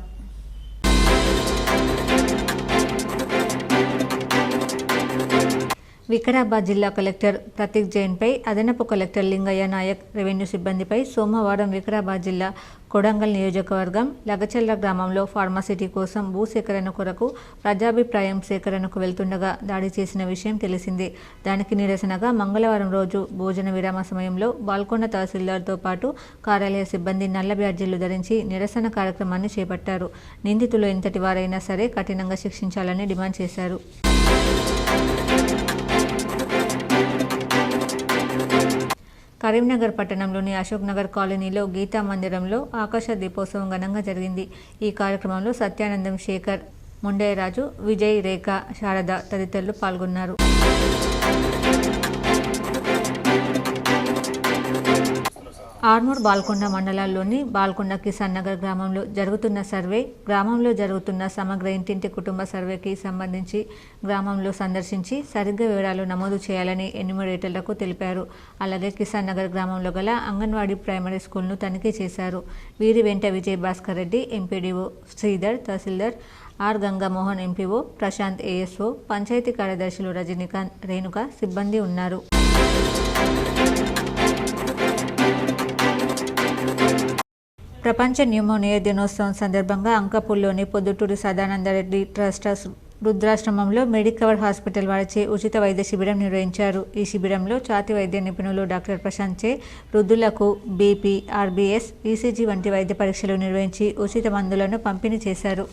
Speaker 1: వికారాబాద్ జిల్లా కలెక్టర్ ప్రతీక్ జైన్పై అదనపు కలెక్టర్ లింగయ్య నాయక్ రెవెన్యూ సిబ్బందిపై సోమవారం వికారాబాద్ జిల్లా కొడంగల్ నియోజకవర్గం లగచెర్ల గ్రామంలో ఫార్మాసిటీ కోసం భూసేకరణ కొరకు ప్రజాభిప్రాయం సేకరణకు వెళ్తుండగా దాడి చేసిన విషయం తెలిసిందే. దానికి నిరసనగా మంగళవారం రోజు భోజన విరామ సమయంలో బాల్కొండ తహసీల్దార్తో పాటు కార్యాలయ సిబ్బంది నల్ల బ్యాడ్జీలు ధరించి నిరసన కార్యక్రమాన్ని చేపట్టారు. నిందితులు ఎంతటి వారైనా సరే కఠినంగా శిక్షించాలని డిమాండ్ చేశారు. కరీంనగర్ పట్టణంలోని అశోక్ నగర్ కాలనీలో గీతా మందిరంలో ఆకాశ దీపోత్సవం ఘనంగా జరిగింది. ఈ కార్యక్రమంలో సత్యానందం, శేఖర్, ముండయ్యరాజు, విజయ్, రేఖ, శారద తదితరులు పాల్గొన్నారు. ఆర్మూర్ బాల్కొండ మండలాల్లోని బాల్కొండ కిసాన్ నగర్ గ్రామంలో జరుగుతున్న సమగ్ర ఇంటింటి కుటుంబ సర్వేకి సంబంధించి గ్రామంలో సందర్శించి సరిగ్గా వివరాలు నమోదు చేయాలని ఎన్యూమరేటర్లకు తెలిపారు. అలాగే కిసాన్ నగర్ గ్రామంలో గల అంగన్వాడీ ప్రైమరీ స్కూల్ను తనిఖీ చేశారు. వీరి వెంట విజయ్ భాస్కర్ రెడ్డి, ఎంపీడీఓ శ్రీధర్, తహసీల్దార్ R Gangamohan, MPO Prashanth, ASO, panchayat కార్యదర్శులు రజనీకాంత్, రేణుక సిబ్బంది ఉన్నారు. ప్రపంచ న్యూమోనియా దినోత్సవం సందర్భంగా అంకపూల్లోని పొద్దుటూరి సదానందరెడ్డి ట్రస్ట్ రుద్రాశ్రమంలో మెడికవర్ హాస్పిటల్ వారిచే ఉచిత వైద్య శిబిరం నిర్వహించారు. ఈ శిబిరంలో ఛాతీ వైద్య నిపుణులు డాక్టర్ ప్రశాంత్ చే వృద్ధులకు బీపీ, ఆర్బీఎస్, ఈసీజీ వంటి వైద్య పరీక్షలు నిర్వహించి ఉచిత మందులను పంపిణీ చేశారు.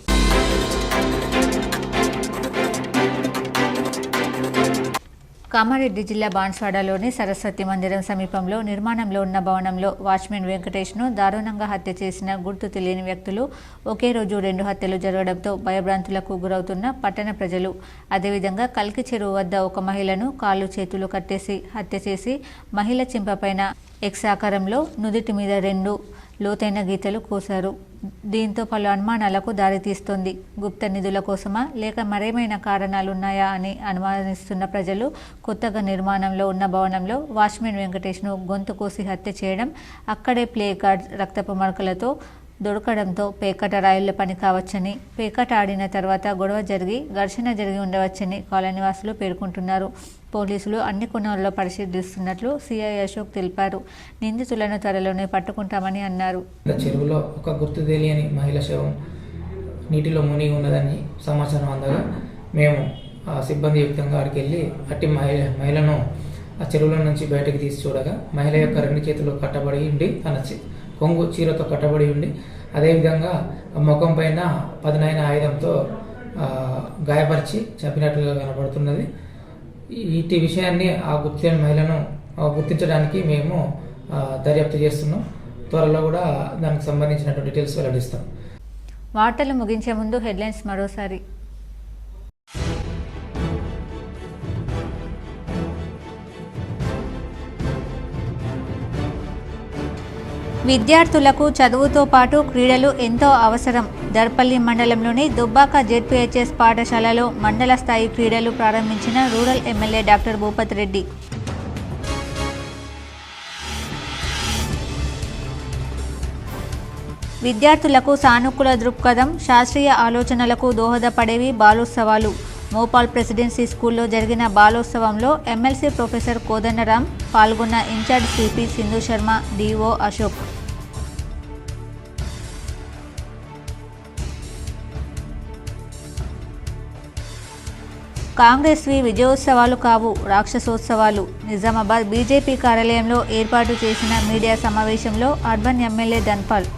Speaker 1: కామారెడ్డి జిల్లా బాన్స్వాడలోని సరస్వతి మందిరం సమీపంలో నిర్మాణంలో ఉన్న భవనంలో వాచ్మెన్ వెంకటేష్ను దారుణంగా హత్య చేసిన గుర్తు తెలియని వ్యక్తులు ఒకే రోజు 2 హత్యలు జరగడంతో భయభ్రాంతులకు గురవుతున్న పట్టణ ప్రజలు. అదేవిధంగా కల్కి చెరువు వద్ద ఒక మహిళను కాళ్ళు చేతులు కట్టేసి హత్య చేసి మహిళ చెంపపైన ఎక్స్ ఆకారంలో నుదిటి మీద 2 లోతైన గీతలు కోశారు. దీంతో పలు అనుమానాలకు దారితీస్తోంది. గుప్త నిధుల కోసమా లేక మరేమైనా కారణాలున్నాయా అని అనుమానిస్తున్న ప్రజలు కొత్తగా నిర్మాణంలో ఉన్న భవనంలో వాచ్మెన్ వెంకటేష్ను గొంతు కోసి హత్య చేయడం, అక్కడే ప్లే కార్డ్ రక్తపు మరకలతో దొరకడంతో పేకట రాయిళ్ల పని కావచ్చని, పేకట ఆడిన తర్వాత గొడవ జరిగి ఘర్షణ జరిగి ఉండవచ్చని కాలనీవాసులు పేర్కొంటున్నారు. పోలీసులు అన్ని కోణాల్లో పరిశీలిస్తున్నట్లు సిఐ అశోక్ తెలిపారు. నిందితులను త్వరలోనే పట్టుకుంటామని అన్నారు.
Speaker 13: చెరువులో ఒక గుర్తు తెలియని మహిళ శవం నీటిలో మునిగి ఉన్నదని సమాచారం అందగా మేము సిబ్బంది యుక్తంగా అక్కడికి వెళ్ళి అట్టి మహిళను ఆ చెరువుల నుంచి బయటకు తీసి చూడగా మహిళ యొక్క 2 చేతులు కట్టబడి ఉండి తన కొంగు చీరతో కట్టబడి ఉండి అదేవిధంగా ముఖం పైన పదునైన ఆయుధంతో గాయపరిచి చంపినట్లుగా కనబడుతున్నది. ఈ విషయాన్ని ఆ గుర్తిన మహిళను గుర్తించడానికి మేము దర్యాప్తు చేస్తున్నాం. త్వరలో కూడా దానికి సంబంధించినటువంటి డీటెయిల్స్ వెల్లడిస్తాం.
Speaker 1: వార్తలు ముగించే ముందు హెడ్లైన్స్ మరోసారి. విద్యార్థులకు చదువుతో పాటు క్రీడలు ఎంతో అవసరం. దర్పల్లి మండలంలోని దుబ్బాక జెడ్పీహెచ్ఎస్ పాఠశాలలో మండల స్థాయి క్రీడలు ప్రారంభించిన rural MLA doctor Bhupath Reddy. విద్యార్థులకు సానుకూల దృక్పథం, శాస్త్రీయ ఆలోచనలకు దోహదపడేవి బాలోత్సవాలు. మోపాల్ ప్రెసిడెన్సీ స్కూల్లో జరిగిన బాలోత్సవంలో ఎమ్మెల్సీ ప్రొఫెసర్ కోదండరాం పాల్గొన్న incharge CP Sindhu Sharma, DO Ashok. కాంగ్రెస్వి విజయోత్సవాలు కావు, రాక్షసోత్సవాలు. నిజామాబాద్ బీజేపీ కార్యాలయంలో ఏర్పాటు చేసిన మీడియా సమావేశంలో అర్బన్ ఎమ్మెల్యే ధన్పాల్.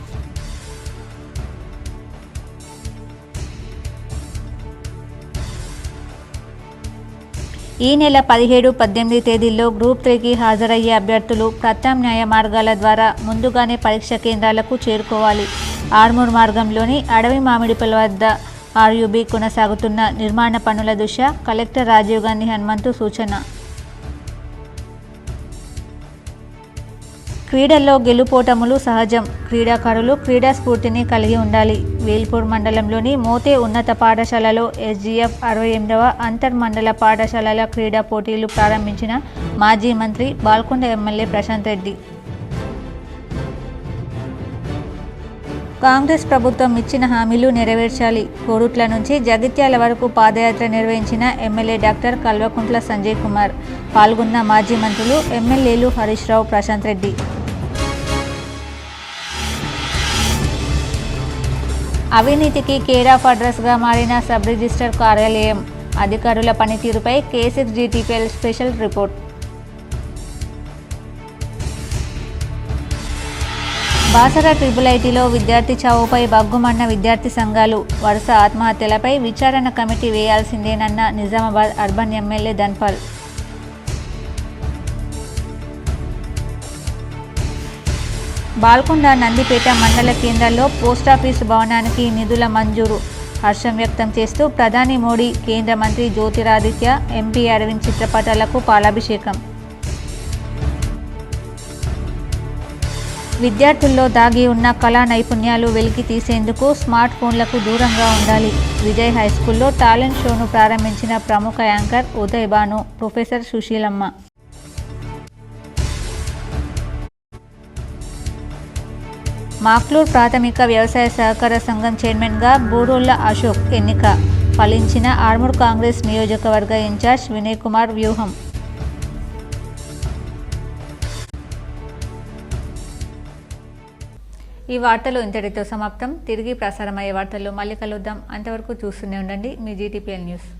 Speaker 1: ఈ నెల 17, 18 తేదీల్లో గ్రూప్ 3కి హాజరయ్యే అభ్యర్థులు ప్రత్యామ్నాయ మార్గాల ద్వారా ముందుగానే పరీక్ష కేంద్రాలకు చేరుకోవాలి. ఆర్మూర్ మార్గంలోని అడవి మామిడిపల్లి వద్ద ఆర్యూబీ కొనసాగుతున్న నిర్మాణ పనుల దృష్ట్యా కలెక్టర్ రాజీవ్ గాంధీ హనుమంతు సూచన. క్రీడల్లో గెలుపోటములు సహజం. క్రీడాకారులు క్రీడా స్ఫూర్తిని కలిగి ఉండాలి. వేల్పూర్ మండలంలోని మోతే ఉన్నత పాఠశాలలో ఎస్జీఎఫ్ 68వ అంతర్ మండల పాఠశాలల క్రీడా పోటీలు ప్రారంభించిన మాజీ మంత్రి బాల్కొండ ఎమ్మెల్యే ప్రశాంత్ రెడ్డి. కాంగ్రెస్ ప్రభుత్వం ఇచ్చిన హామీలు నెరవేర్చాలి. కోరుట్ల నుంచి జగిత్యాల వరకు పాదయాత్ర నిర్వహించిన ఎమ్మెల్యే డాక్టర్ కల్వకుంట్ల సంజయ్ కుమార్. పాల్గొన్న మాజీ మంత్రులు ఎమ్మెల్యేలు హరీష్ రావు, ప్రశాంత్ రెడ్డి. అవినీతికి కేర్ ఆఫ్ అడ్రస్గా మారిన సబ్ రిజిస్టర్ కార్యాలయం. అధికారుల పనితీరుపై K6 GTPL special report. Basara triple ఐటీలో విద్యార్థి చావుపై బగ్గుమన్న విద్యార్థి సంఘాలు. వరుస ఆత్మహత్యలపై విచారణ కమిటీ వేయాల్సిందేనన్న నిజామాబాద్ అర్బన్ ఎమ్మెల్యే ధన్పాల్. బాల్కొండ, నందిపేట మండల కేంద్రాల్లో పోస్టాఫీసు భవనానికి నిధుల మంజూరు. హర్షం వ్యక్తం చేస్తూ ప్రధాని మోడీ, కేంద్ర మంత్రి జ్యోతిరాదిత్య, ఎంపీ అరవింద్ చిత్రపటాలకు పాలాభిషేకం. విద్యార్థుల్లో దాగి ఉన్న కళా నైపుణ్యాలు వెలికి తీసేందుకు స్మార్ట్ ఫోన్లకు దూరంగా ఉండాలి. విజయ్ హైస్కూల్లో టాలెంట్ షోను ప్రారంభించిన ప్రముఖ యాంకర్ ఉదయ్ భాను, ప్రొఫెసర్ సుశీలమ్మ. మాక్లూర్ ప్రాథమిక వ్యవసాయ సహకార సంఘం చైర్మన్గా బూరోళ్ల అశోక్ ఎన్నిక. ఫలించిన ఆర్మూర్ కాంగ్రెస్ నియోజకవర్గ ఇన్ఛార్జ్ వినయ్ కుమార్ వ్యూహం. ఈ వార్తలు ఇంతటితో సమాప్తం. తిరిగి ప్రసారమయ్యే వార్తల్లో మళ్ళీ కలుద్దాం. అంతవరకు చూస్తూనే ఉండండి మీ GTPL న్యూస్.